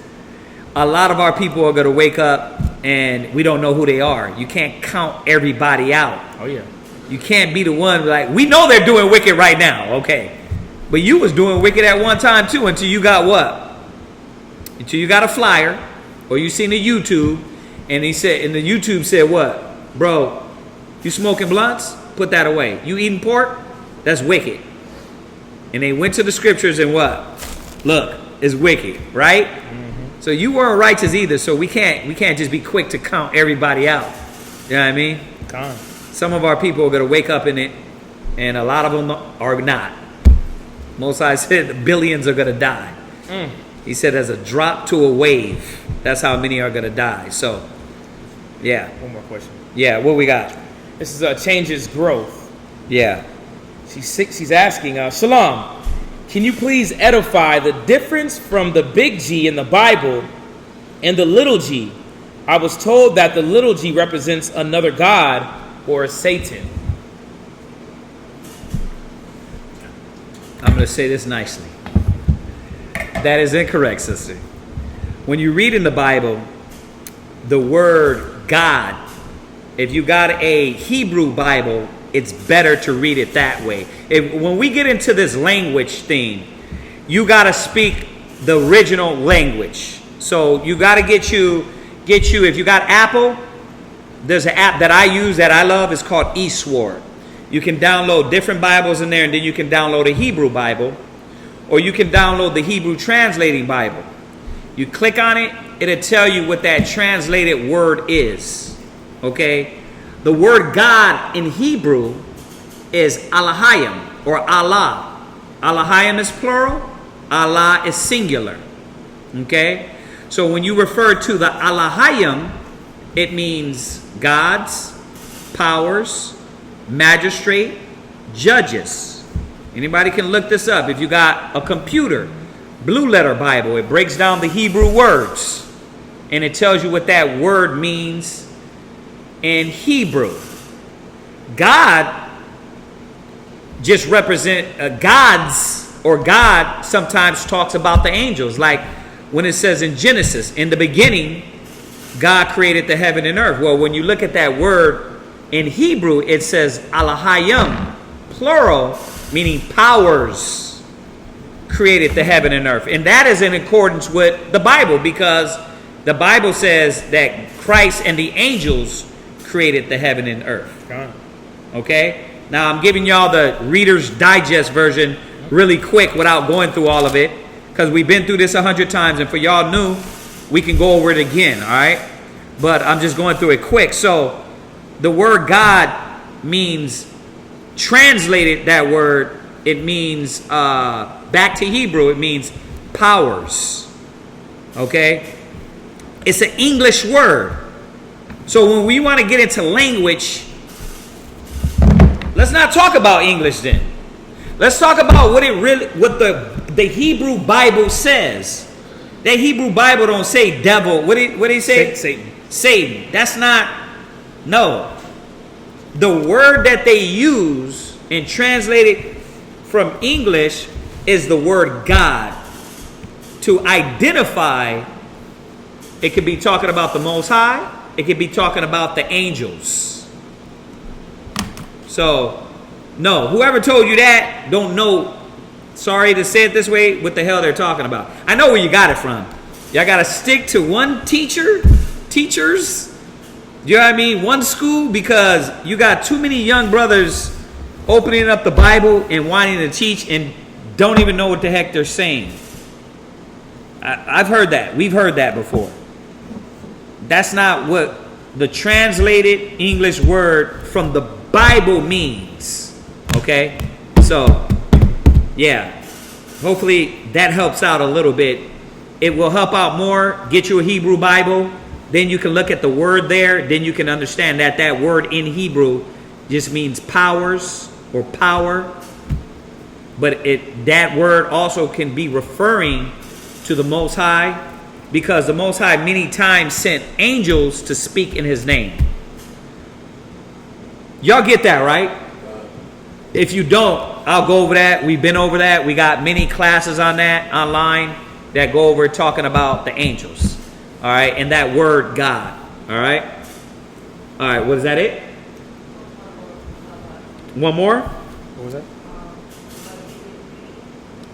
A lot of our people are going to wake up and we don't know who they are. You can't count everybody out. Oh, yeah. You can't be the one like, we know they're doing wicked right now. Okay. But you was doing wicked at one time too until you got what? Until you got a flyer or you seen the YouTube and he said, and the YouTube said what? Bro, you smoking blunts? Put that away. You eating pork? That's wicked. And they went to the scriptures and what? Look, it's wicked, right? Mm-hmm. So you weren't righteous either. So we can't just be quick to count everybody out. You know what I mean? Con. Some of our people are going to wake up in it, and a lot of them are not. Most High said billions are going to die. He said as a drop to a wave. That's how many are going to die. So, yeah. One more question. Yeah, what we got? This is changes growth. Yeah. She's asking, Shalom, can you please edify the difference from the big G in the Bible and the little g? I was told that the little g represents another god or Satan. I'm going to say this nicely. That is incorrect, sister. When you read in the Bible, the word God, if you got a Hebrew Bible, it's better to read it that way. When we get into this language thing, you got to speak the original language. So you got to get you, if you got Apple, there's an app that I use that I love. It's called eSword. You can download different Bibles in there, and then you can download a Hebrew Bible, or you can download the Hebrew translating Bible. You click on it, it'll tell you what that translated word is. Okay? The word God in Hebrew is Elohim or Allah. Elohim is plural, Allah is singular. Okay? So when you refer to the Elohim, it means gods, powers, magistrate, judges. Anybody can look this up. If you got a computer, Blue Letter Bible, it breaks down the Hebrew words and it tells you what that word means in Hebrew. God just represent gods, or God sometimes talks about the angels, like when it says in Genesis, in the beginning God created the heaven and earth. Well, when you look at that word in Hebrew, it says Alahayim, plural, meaning powers created the heaven and earth. And that is in accordance with the Bible, because the Bible says that Christ and the angels created the heaven and earth. Okay? Now I'm giving y'all the Reader's Digest version really quick without going through all of it, because we've been through this 100 times, and for y'all new, we can go over it again, all right? But I'm just going through it quick. So the word God means, translated that word, it means, back to Hebrew, it means powers. Okay? It's an English word. So when we want to get into language, let's not talk about English then. Let's talk about what the Hebrew Bible says. That Hebrew Bible don't say devil. What did he say? Satan. Satan. That's not. No. The word that they use and translate it from English is the word God. To identify, it could be talking about the Most High. It could be talking about the angels. So, no. Whoever told you that don't know. Sorry to say it this way, what the hell they're talking about. I know where you got it from. Y'all got to stick to one teachers, you know what I mean? One school, because you got too many young brothers opening up the Bible and wanting to teach and don't even know what the heck they're saying. I've heard that. We've heard that before. That's not what the translated English word from the Bible means. Okay? So, yeah, hopefully that helps out a little bit. It will help out more. Get you a Hebrew Bible. Then you can look at the word there. Then you can understand that that word in Hebrew just means powers or power. But that word also can be referring to the Most High, because the Most High many times sent angels to speak in his name. Y'all get that, right? If you don't, I'll go over that. We've been over that. We got many classes on that online that go over talking about the angels. All right. And that word God. All right. All right. What is that? It? One more? What was that?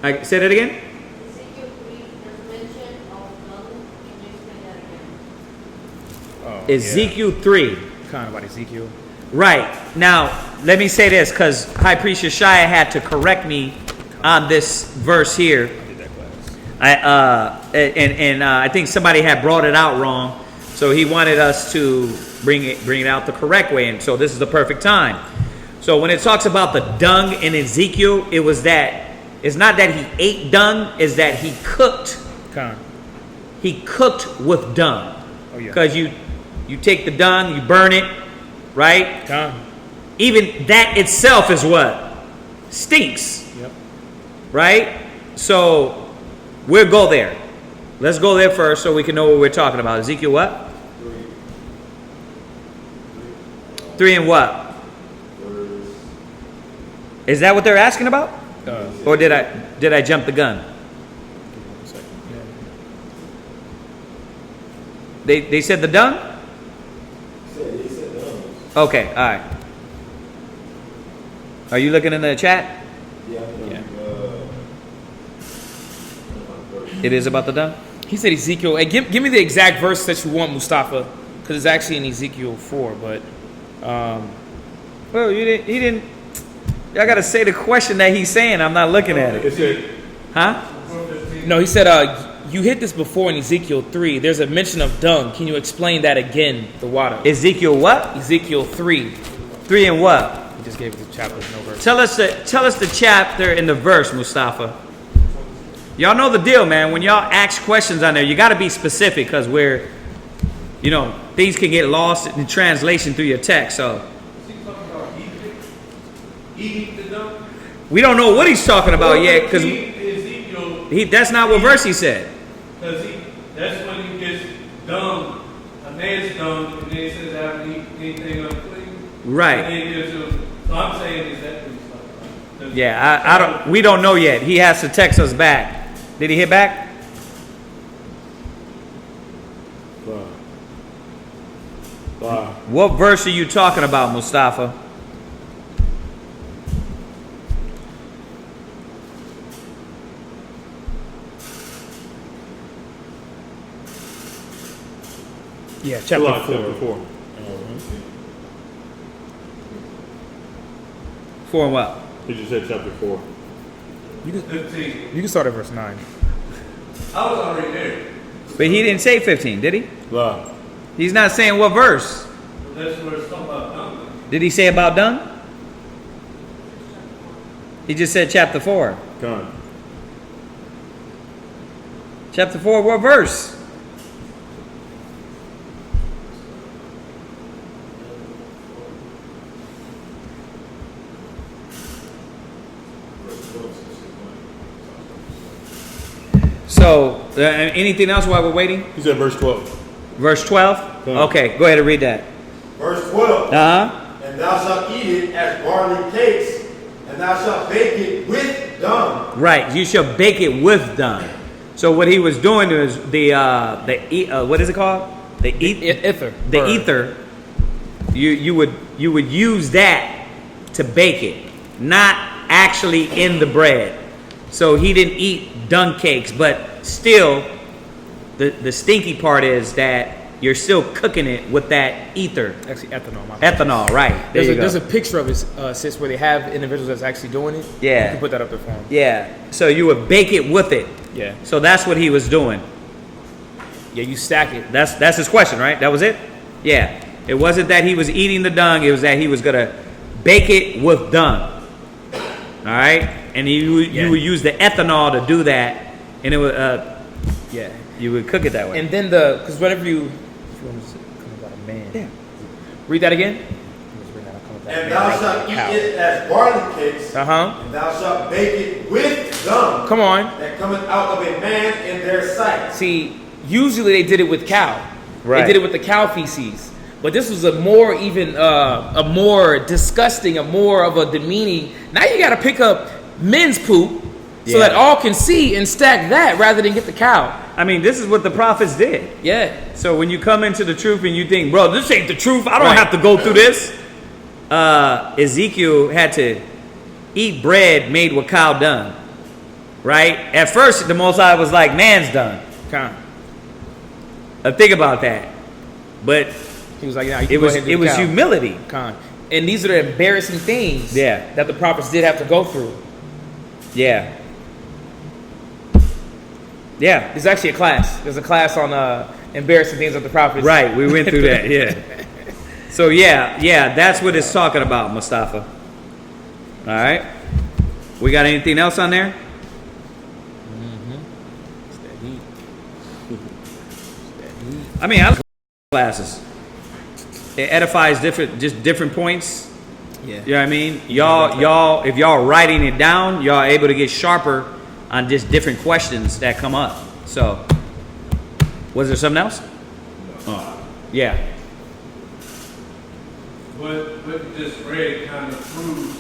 I said it again? Ezekiel 3, there's mention of dung. Can you explain that again? Oh, Ezekiel 3. Yeah. Kind of about Ezekiel. Right. Now, let me say this, because High Priest Yeshaya had to correct me on this verse here. I did that class. I think somebody had brought it out wrong, so he wanted us to bring it out the correct way, and so this is the perfect time. So when it talks about the dung in Ezekiel, it's not that he ate dung, it's that he cooked. He cooked with dung. Oh yeah. Because you take the dung, you burn it, right? Even that itself is what? Stinks. Yep. Right? So we'll go there. Let's go there first so we can know what we're talking about. Ezekiel what? 3 and what? Is that what they're asking about? Or did I jump the gun? They said the dung? Okay, all right. Are you looking in the chat? Yeah. It is about the dung? He said Ezekiel. Hey, give me the exact verse that you want, Mustafa, because it's actually in Ezekiel 4. But Well, he didn't. Y'all got to say the question that he's saying. I'm not looking at it. It said, Huh? no, he said you hit this before in Ezekiel 3. There's a mention of dung. Can you explain that again? The water. Ezekiel what? Ezekiel 3. 3 and what? He just gave it the chapter, no verse. Tell us the chapter and the verse, Mustafa. Y'all know the deal, man. When y'all ask questions on there, you got to be specific, because things can get lost in translation through your text. So Is he talking about eating the dung? we don't know what he's talking about yet, because Ezekiel, that's not what verse he said. because that's when he gets dung, a man's dung, and then he says, I haven't eaten anything unclean. Right. And then he gives him, so I'm saying, is that what he's talking about? Yeah, we don't know yet. He has to text us back. Did he hit back? Wow. What verse are you talking about, Mustafa? Yeah, chapter Chapter 4. 4. 4 and what? He just said chapter 4. You can, 15. you can start at verse 9. I was already there. But he didn't say 15, did he? Wow. He's not saying what verse. That's where it's talking about done. Did he say about done? He just said chapter 4. Come. Chapter 4, what verse? So, anything else while we're waiting? He said verse 12. Verse 12? Yeah. Okay, go ahead and read that. Verse 12. Uh-huh. And thou shalt eat it as barley cakes, and thou shalt bake it with dung. Right, you shall bake it with dung. So what he was doing is what is it called? The Ether. The Or- ether. You would use that to bake it, not actually in the bread. So he didn't eat dung cakes, but still, the stinky part is that you're still cooking it with that ether. Actually, ethanol. My bad. Ethanol, right. There you go. There's a picture of it, sis, where they have individuals that's actually doing it. Yeah. You can put that up there for them. Yeah. So you would bake it with it. Yeah. So that's what he was doing. Yeah, you stack it. That's his question, right? That was it? Yeah. It wasn't that he was eating the dung, it was that he was gonna bake it with dung. Alright? And you would use the ethanol to do that, and it would Yeah. you would cook it that way. And then because whenever if you want to come about a man. Yeah. Read that again. And thou shalt eat it as barley cakes, Uh-huh. and thou shalt bake it with dung. Come on. That cometh out of a man in their sight. See, usually they did it with cow. Right. They did it with the cow feces. But this was a more disgusting, a more of a demeaning. Now you got to pick up men's poop so Yeah. that all can see and stack that rather than get the cow. I mean, this is what the prophets did. Yeah. So when you come into the truth and you think, bro, this ain't the truth, I don't Right. have to go through this. Ezekiel had to eat bread made with cow dung. Right? At first, the Most High was like, man's dung. Con. Think about that. But He was like, nah, you it can go was ahead and do the cow. humility. Con. And these are the embarrassing things Yeah. that the prophets did have to go through. Yeah. Yeah. There's actually a class. There's a class on embarrassing things of the prophets. Right. We went through that. Yeah. So yeah, that's what it's talking about, Mustafa. All right. We got anything else on there? It's that heat. I mean, I like classes. It edifies different points. Yeah. You know what I mean? Y'all, if y'all writing it down, y'all able to get sharper on just different questions that come up. So, was there something else? Oh, yeah. What you just read kind of proves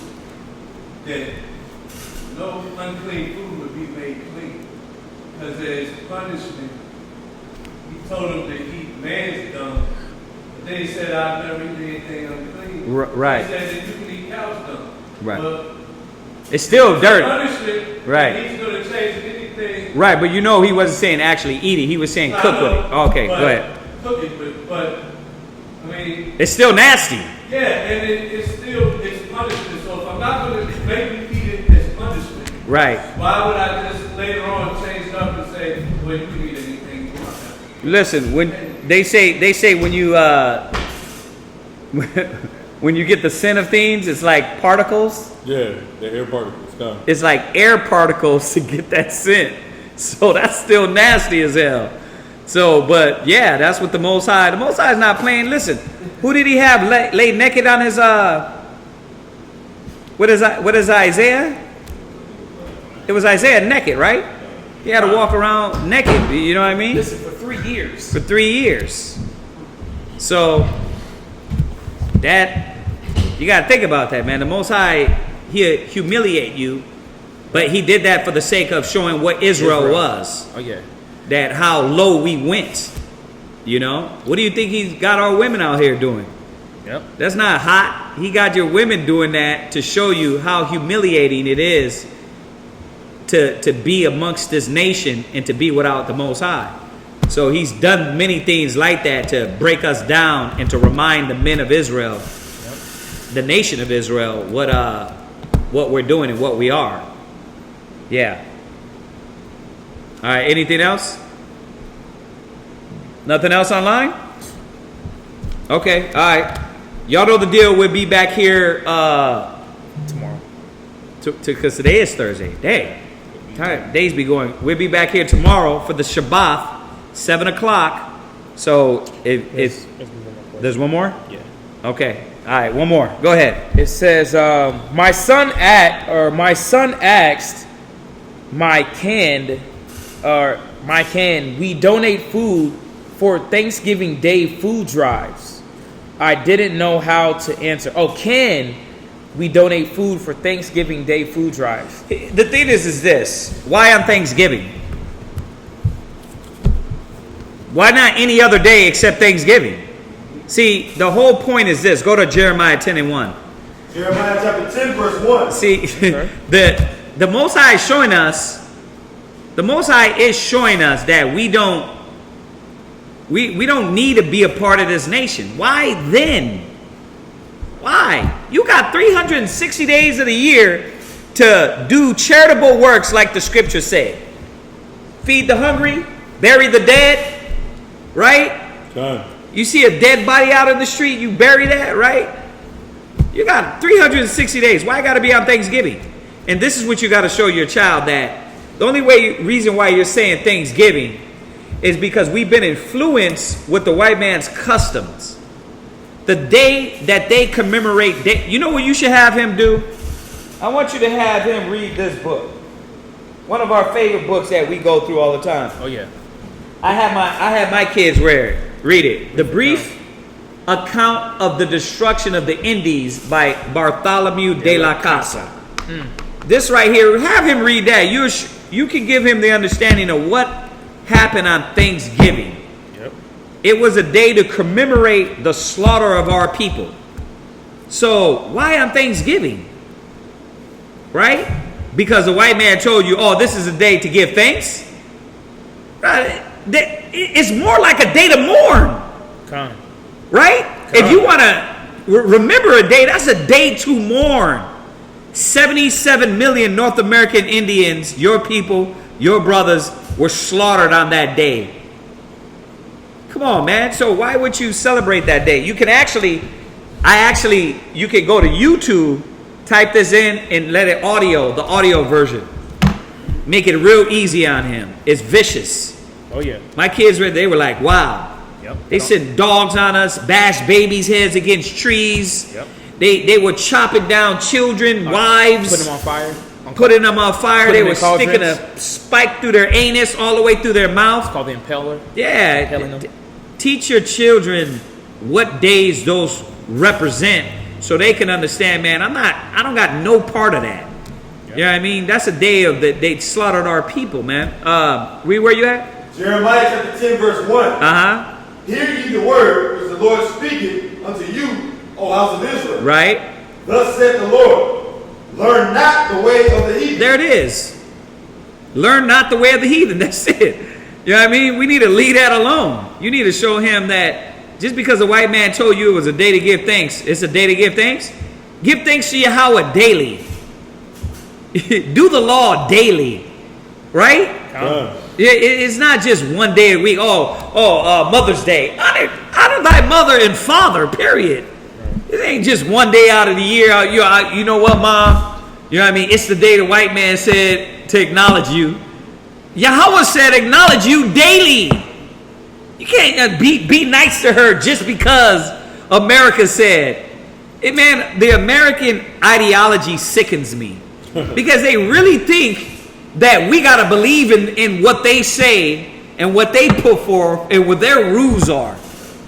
that no unclean food would be made clean. Because there's punishment. He told them to eat man's dung. But they said, I've never eaten anything unclean. Right. He said that you can eat cow's dung. Right. But It's still dirt. punishment, Right. he's going to change anything. Right, but you know he wasn't saying actually eat it. He was saying cook with it. Okay, go ahead. Cook it, but I mean, It's still nasty. yeah, and it's punishment. So if I'm not going to make you eat it as punishment, Right. why would I just later on change it up and say, well, you can eat anything you want? Listen, when they say when you when you get the sin of things, it's like particles. Yeah, the air particles come. It's like air particles to get that sin. So that's still nasty as hell. So, but yeah, that's what the Most High is not playing. Listen, who did he have lay naked on his what is Isaiah? It was Isaiah naked, right? He had to walk around naked. You know what I mean? Listen, for 3 years. For 3 years. So that you got to think about that, man. The Most High, he'll humiliate you, but he did that for the sake of showing what Israel was. Oh, yeah. That how low we went. You know, what do you think he's got our women out here doing? Yep. That's not hot. He got your women doing that to show you how humiliating it is to be amongst this nation and to be without the Most High. So he's done many things like that to break us down and to remind the men of Israel, the nation of Israel, what we're doing and what we are. Yeah. All right. Anything else? Nothing else online? Okay. All right. Y'all know the deal. We'll be back here Tomorrow. because today is Thursday. Days be going. We'll be back here tomorrow for the Shabbat, 7 o'clock. So if there's one more? Yeah. Okay. All right. One more. Go ahead. It says, my son asked, we donate food for Thanksgiving Day food drives. I didn't know how to answer. Oh, can we donate food for Thanksgiving Day food drives? The thing is this. Why on Thanksgiving? Why not any other day except Thanksgiving? See, the whole point is this. Go to Jeremiah 10:1. Jeremiah chapter 10, verse 1. See, the Most High is showing us, that we don't need to be a part of this nation. Why then? Why? You got 360 days of the year to do charitable works like the scriptures say. Feed the hungry, bury the dead, right? Done. You see a dead body out in the street, you bury that, right? You got 360 days. Why got to be on Thanksgiving? And this is what you got to show your child, that the only reason why you're saying Thanksgiving is because we've been influenced with the white man's customs. The day that they commemorate, you know what you should have him do? I want you to have him read this book. One of our favorite books that we go through all the time. Oh, yeah. I have my kids read it. The Brief Account of the Destruction of the Indies by Bartholomew de la Casa. This right here, have him read that. You can give him the understanding of what happened on Thanksgiving. Yep. It was a day to commemorate the slaughter of our people. So why on Thanksgiving? Right? Because the white man told you, oh, this is a day to give thanks? Right? It's more like a day to mourn. Come. Right? If you want to remember a day, that's a day to mourn. 77 million North American Indians, your people, your brothers, were slaughtered on that day. Come on, man. So why would you celebrate that day? You can you can go to YouTube, type this in, and let it the audio version. Make it real easy on him. It's vicious. Oh, yeah. My kids read, they were like, wow. Yep. They sent dogs on us, bashed babies' heads against trees. Yep. They were chopping down children, wives. Putting them on fire. They were sticking a spike through their anus all the way through their mouth. It's called the impaler. Yeah. Impaling them. Teach your children what days those represent so they can understand, man, I don't got no part of that. Yep. You know what I mean? That's a day of they slaughtered our people, man. Read where you at? Jeremiah chapter 10, verse 1. Uh-huh. Hear ye the word which the Lord speaketh unto you, O house of Israel. Right. Thus saith the Lord, learn not the way of the heathen. There it is. Learn not the way of the heathen. That's it. You know what I mean? We need to leave that alone. You need to show him that just because the white man told you it was a day to give thanks, it's a day to give thanks. Give thanks to Yahweh daily. Do the law daily. Right? It's not just one day a week. Mother's Day. Honor thy mother and father, period. It ain't just one day out of the year. You know what, Mom? You know what I mean? It's the day the white man said to acknowledge you. Yahweh said acknowledge you daily. You can't be nice to her just because America said. Man, the American ideology sickens me. Because they really think that we got to believe in what they say and what they put forth and what their rules are.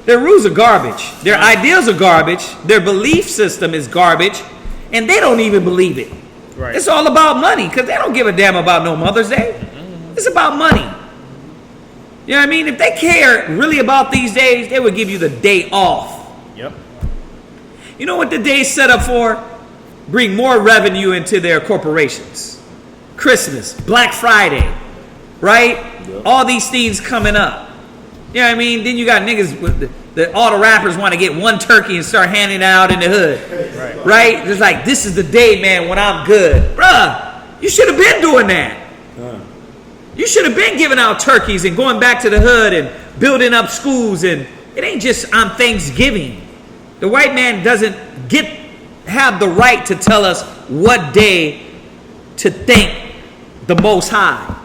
Their rules are garbage. Their ideals are garbage. Their belief system is garbage. And they don't even believe it. Right. It's all about money because they don't give a damn about no Mother's Day. It's about money. You know what I mean? If they care really about these days, they would give you the day off. Yep. You know what the day's set up for? Bring more revenue into their corporations. Christmas, Black Friday, right? Yep. All these things coming up. You know what I mean? Then you got niggas with all the rappers want to get one turkey and start handing it out in the hood. Right? It's like, this is the day, man, when I'm good. Bruh, you should have been doing that. You should have been giving out turkeys and going back to the hood and building up schools. And it ain't just on Thanksgiving. The white man doesn't have the right to tell us what day to thank the Most High.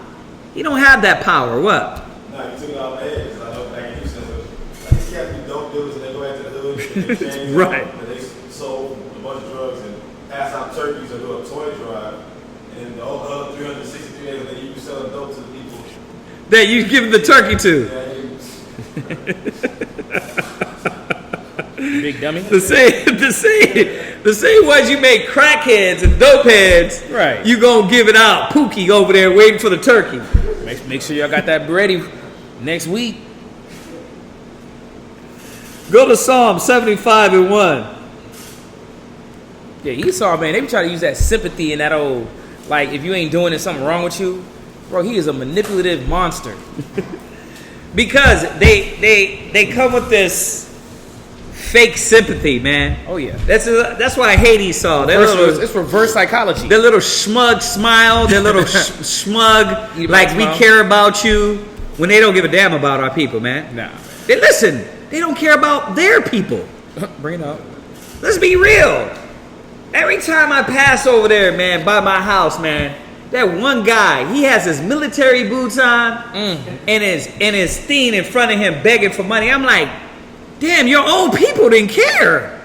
He don't have that power. What? Nah, you took it out of my head, because I know back in Houston, these cats be dope dealers, and they go back to the hood, and they change Right. and they sold a bunch of drugs and pass out turkeys or do a toy drive, and all the other 363 acres that you be selling dope to the people. That you give the turkey to. Big dummy. The same ones you make crackheads and dope heads. Right. You gonna give it out. Pookie over there waiting for the turkey. Make sure y'all got that ready next week. Go to Psalm 75:1. Yeah, Esau, man, they be trying to use that sympathy and that old, like, if you ain't doing it, something wrong with you. Bro, he is a manipulative monster. Because they come with this fake sympathy, man. Oh, yeah. That's why I hate Esau. It's reverse psychology. Their little smug smile, their little smug, like we smile. care about you, when they don't give a damn about our people, man. Nah. They listen, they don't care about their people. Bring it up. Let's be real. Every time I pass over there, man, by my house, man, that one guy, he has his military boots on and his thing in front of him begging for money. I'm like, damn, your own people didn't care.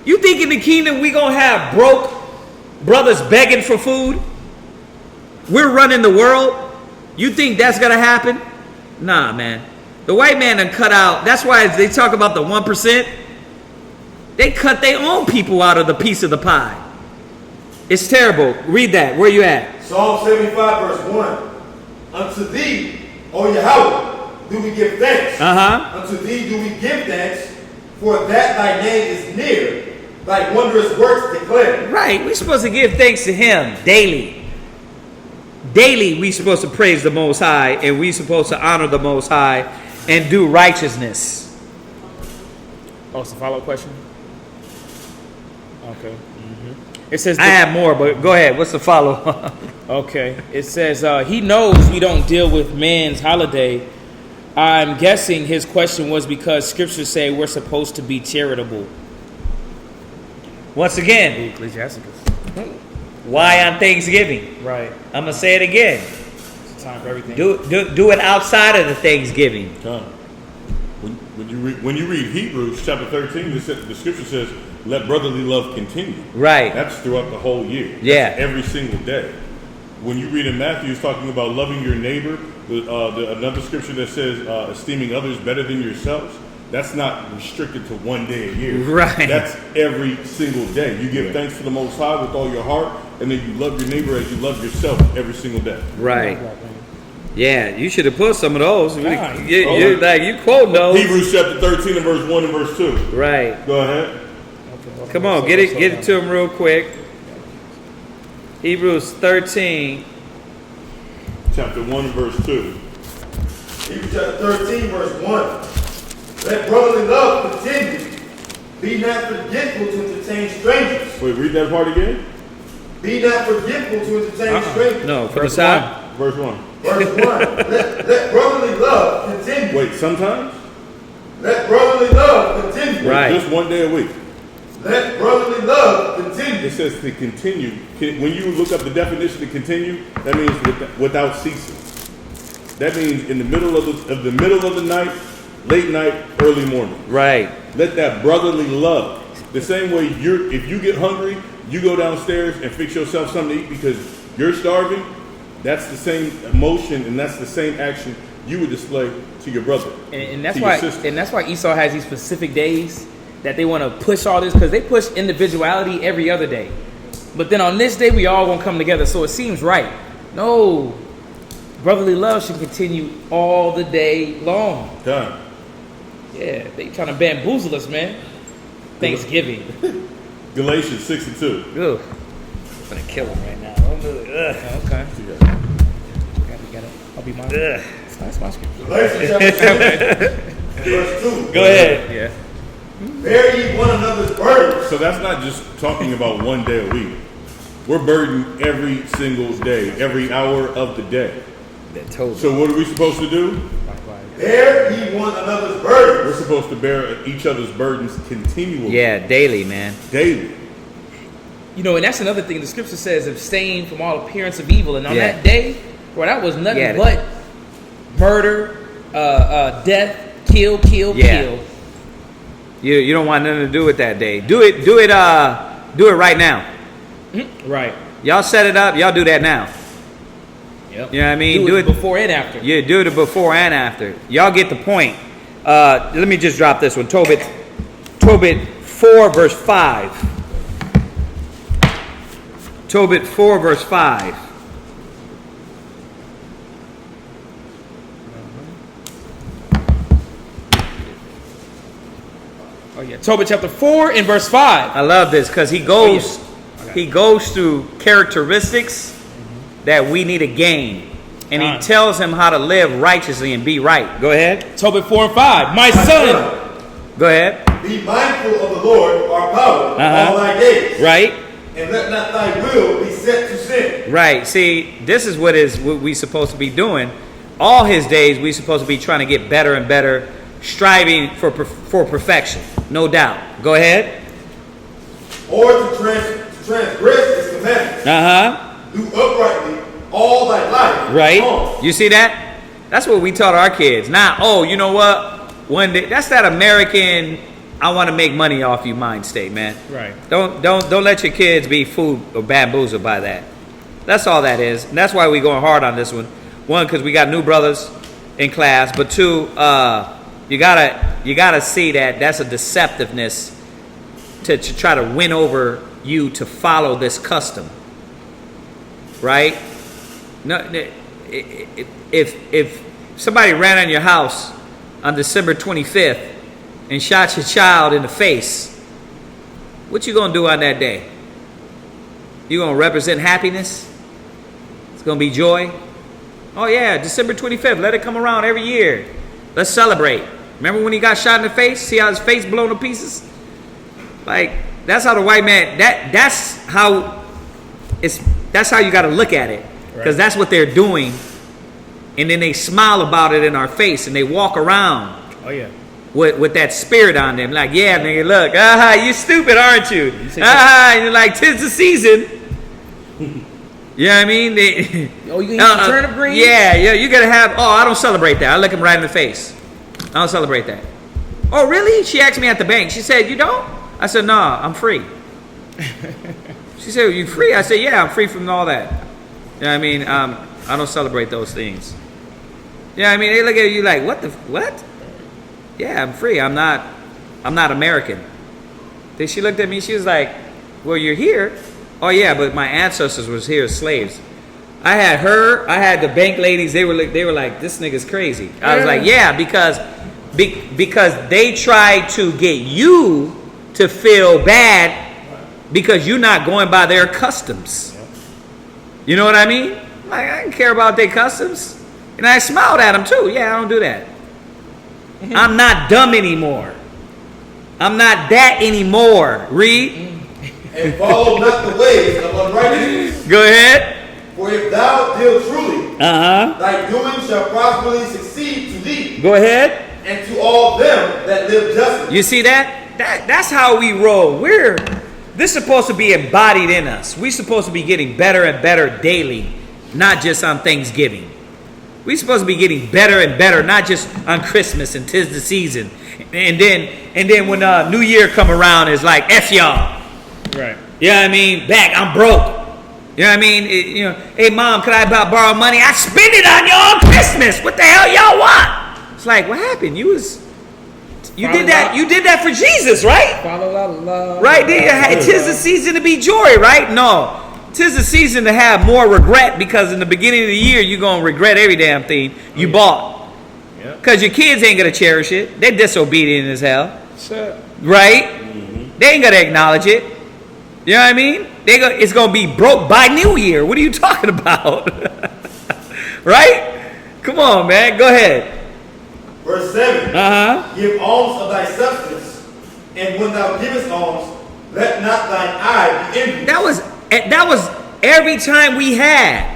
You think in the kingdom we gonna have broke brothers begging for food? We're running the world. You think that's gonna happen? Nah, man. The white man done cut out. That's why they talk about the 1%. They cut their own people out of the piece of the pie. It's terrible. Read that. Where you at? Psalm 75, verse 1. Unto thee, O Yahweh, do we give thanks. Unto thee do we give thanks, for that thy name is near, thy wondrous works declare. Right. We're supposed to give thanks to him daily. Daily we're supposed to praise the Most High, and we're supposed to honor the Most High and do righteousness. Oh, it's a follow-up question? Okay. It says... I have more, but go ahead. What's the follow-up? Okay. It says, he knows we don't deal with man's holiday. I'm guessing his question was because scriptures say we're supposed to be charitable. Once again, Ecclesiasticus. why on Thanksgiving? Right. I'm going to say it again. It's time for everything. Do it outside of the Thanksgiving. When you read Hebrews chapter 13, the scripture says, let brotherly love continue. Right. That's throughout the whole year. Yeah. That's every single day. When you read in Matthew, it's talking about loving your neighbor. Another scripture that says esteeming others better than yourselves. That's not restricted to one day a year. Right. That's every single day. You give thanks to the Most High with all your heart, and then you love your neighbor as you love yourself every single day. Right. Yeah, you should have put some of those. Yeah. You quote those. Hebrews chapter 13 and verse 1 and verse 2. Right. Go ahead. Come on, get it to him real quick. Hebrews 13. Chapter 1 and verse 2. Hebrews chapter 13, verse 1. Let brotherly love continue. Be not forgetful to entertain strangers. Wait, read that part again. Be not forgetful to entertain strangers. No, from the side. Verse 1. Verse 1. Let brotherly love continue. Wait, sometimes? Let brotherly love continue. Right. Just one day a week. Let brotherly love continue. It says to continue. When you look up the definition to continue, that means without ceasing. That means in the middle of the night, late night, early morning. Right. Let that brotherly love. The same way if you get hungry, you go downstairs and fix yourself something to eat because you're starving. That's the same emotion and that's the same action you would display to your brother. And that's to why your sister. and that's why Esau has these specific days that they want to push all this, because they push individuality every other day. But then on this day we all gonna come together, so it seems right. No. brotherly love should continue all the day long. Done. Yeah, they trying to bamboozle us, man. Thanksgiving. Galatians 6 and 2. Ugh. I'm gonna kill him right now. Okay. I'll be mine. Ugh. That's my scripture. Galatians chapter 2, verse 2. Go ahead. Yeah. Bear ye one another's burdens. So that's not just talking about one day a week. We're burdened every single day, every hour of the day. That told me. So what are we supposed to do? Bear ye one another's burdens. We're supposed to bear each other's burdens continually. Yeah, daily, man. Daily. You know, and that's another thing. The scripture says, abstain from all appearance of evil. And on Yeah. that day, well, that was nothing Yeah. but murder, death, kill. Yeah. You don't want nothing to do with that day. Do it right now. Right. Y'all set it up. Y'all do that now. Yep. You know what I mean? Do it before and after. Yeah, do it before and after. Y'all get the point. Let me just drop this one. Tobit 4 verse 5. Tobit 4 verse 5. Oh yeah. Tobit chapter 4 and verse 5. I love this because he goes through characteristics that we need to gain. And he tells him how to live righteously and be right. Go ahead. Tobit 4 and 5. My son. Go ahead. Be mindful of the Lord, our power, all thy days. Right. And let not thy will be set to sin. Right. See, this is what we supposed to be doing. All his days, we supposed to be trying to get better and better, striving for perfection. No doubt. Go ahead. Or to transgress his commandments. Do uprightly all thy life. Right. long. You see that? That's what we taught our kids. Now, oh, you know what? One day, that's that American, I want to make money off you mind state, man. Right. Don't let your kids be fooled or bamboozled by that. That's all that is. And that's why we're going hard on this one. One, because we got new brothers in class. But two, you gotta see that that's a deceptiveness to try to win over you to follow this custom. Right? No, if somebody ran on your house on December 25th and shot your child in the face, what you gonna do on that day? You gonna represent happiness? It's gonna be joy. Oh yeah, December 25th. Let it come around every year. Let's celebrate. Remember when he got shot in the face? See how his face blown to pieces? Like, that's how the white man. That's how you got to look at it, because that's what they're doing. And then they smile about it in our face, and they walk around. Oh yeah. With that spirit on them, like, yeah, nigga, look, you stupid, aren't you? And you're like, 'tis the season. You know what I mean? Oh, you gonna eat turnip greens? Yeah, you gotta have. Oh, I don't celebrate that. I look him right in the face. I don't celebrate that. Oh, really? She asked me at the bank. She said, you don't? I said, no, I'm free. She said, you free? I said, yeah, I'm free from all that. You know what I mean? I don't celebrate those things. You know what I mean? They look at you like, what? Yeah, I'm free. I'm not American. Then she looked at me. She was like, well, you're here. Oh yeah, but my ancestors was here as slaves. I had the bank ladies. They were like, this nigga's crazy. I was like, yeah, because they tried to get you to feel bad because you're not going by their customs. You know what I mean? Like, I don't care about their customs. And I smiled at them too. Yeah, I don't do that. I'm not dumb anymore. I'm not that anymore. Read. And follow not the ways of unrighteousness. Go ahead. For if thou deal truly, thy doing shall prosperly succeed to thee. Go ahead. And to all them that live justly. You see that? That's how we roll. This is supposed to be embodied in us. We're supposed to be getting better and better daily, not just on Thanksgiving. We're supposed to be getting better and better, not just on Christmas and 'tis the season. And then when New Year come around, it's like, F y'all. Right. You know what I mean? Back, I'm broke. You know what I mean? Hey mom, could I borrow money? I spend it on y'all on Christmas. What the hell y'all want? It's like, what happened? You did that for Jesus, right? Right? 'Tis the season to be joy, right? No. 'Tis the season to have more regret, because in the beginning of the year, you're going to regret every damn thing you bought. Because your kids ain't going to cherish it. They're disobedient as hell. Sure. Right? They ain't going to acknowledge it. You know what I mean? It's going to be broke by New Year. What are you talking about? Right? Come on, man. Go ahead. Verse 7. Uh-huh. Give alms of thy substance, and when thou givest alms, let not thine eye be envious. That was every time we had.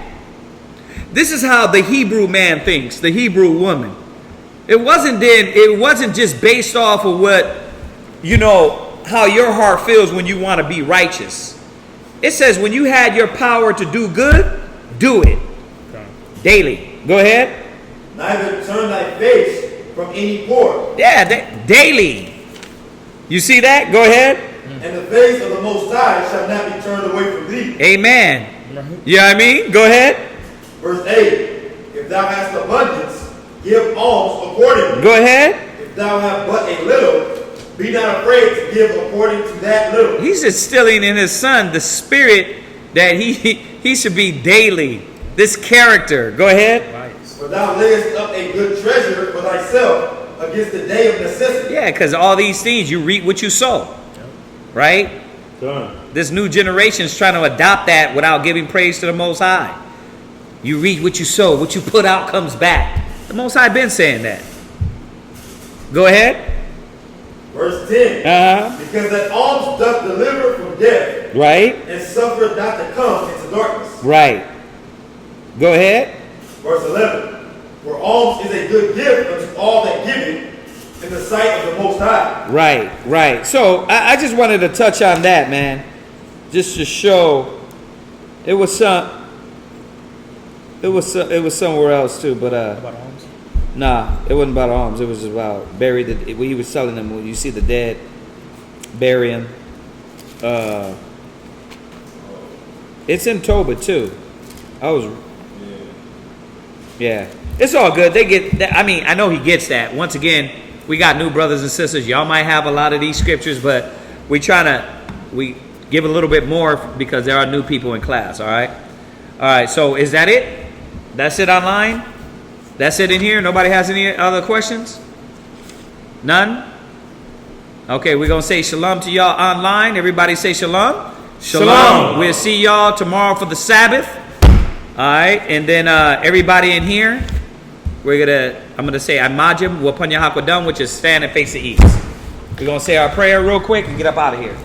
This is how the Hebrew man thinks, the Hebrew woman. It wasn't just based off of what, how your heart feels when you want to be righteous. It says when you had your power to do good, do it. Daily. Go ahead. Neither turn thy face from any poor. Yeah, daily. You see that? Go ahead. And the face of the Most High shall not be turned away from thee. Amen. You know what I mean? Go ahead. Verse 8. If thou hast abundance, give alms accordingly. Go ahead. If thou have but a little, be not afraid to give according to that little. He's instilling in his son the spirit that he should be daily. This character. Go ahead. For thou layest up a good treasure for thyself against the day of necessity. Yeah, because all these things, you reap what you sow. Right? Done. This new generation is trying to adopt that without giving praise to the Most High. You reap what you sow. What you put out comes back. The Most High been saying that. Go ahead. Verse 10. Uh-huh. Because that alms doth deliver from death. Right? And suffereth not to come into darkness. Right. Go ahead. Verse 11. For alms is a good gift unto all that give it in the sight of the Most High. Right. So I just wanted to touch on that, man. Just to show it was somewhere else too, but About alms? nah, it wasn't about alms. It was about bury the. He was telling them when you see the dead, bury him. It's in Tobit too. Yeah, it's all good. They get that. I mean, I know he gets that. Once again, we got new brothers and sisters. Y'all might have a lot of these scriptures, but we give a little bit more because there are new people in class. All right. So is that it? That's it online. That's it in here. Nobody has any other questions? None. Okay, we're gonna say shalom to y'all online. Everybody say shalom. Shalom. We'll see y'all tomorrow for the Sabbath. All right, and then everybody in here, I'm gonna say Amajim Wapanya Hakwadam, which is stand and face the east. We're gonna say our prayer real quick and get up out of here.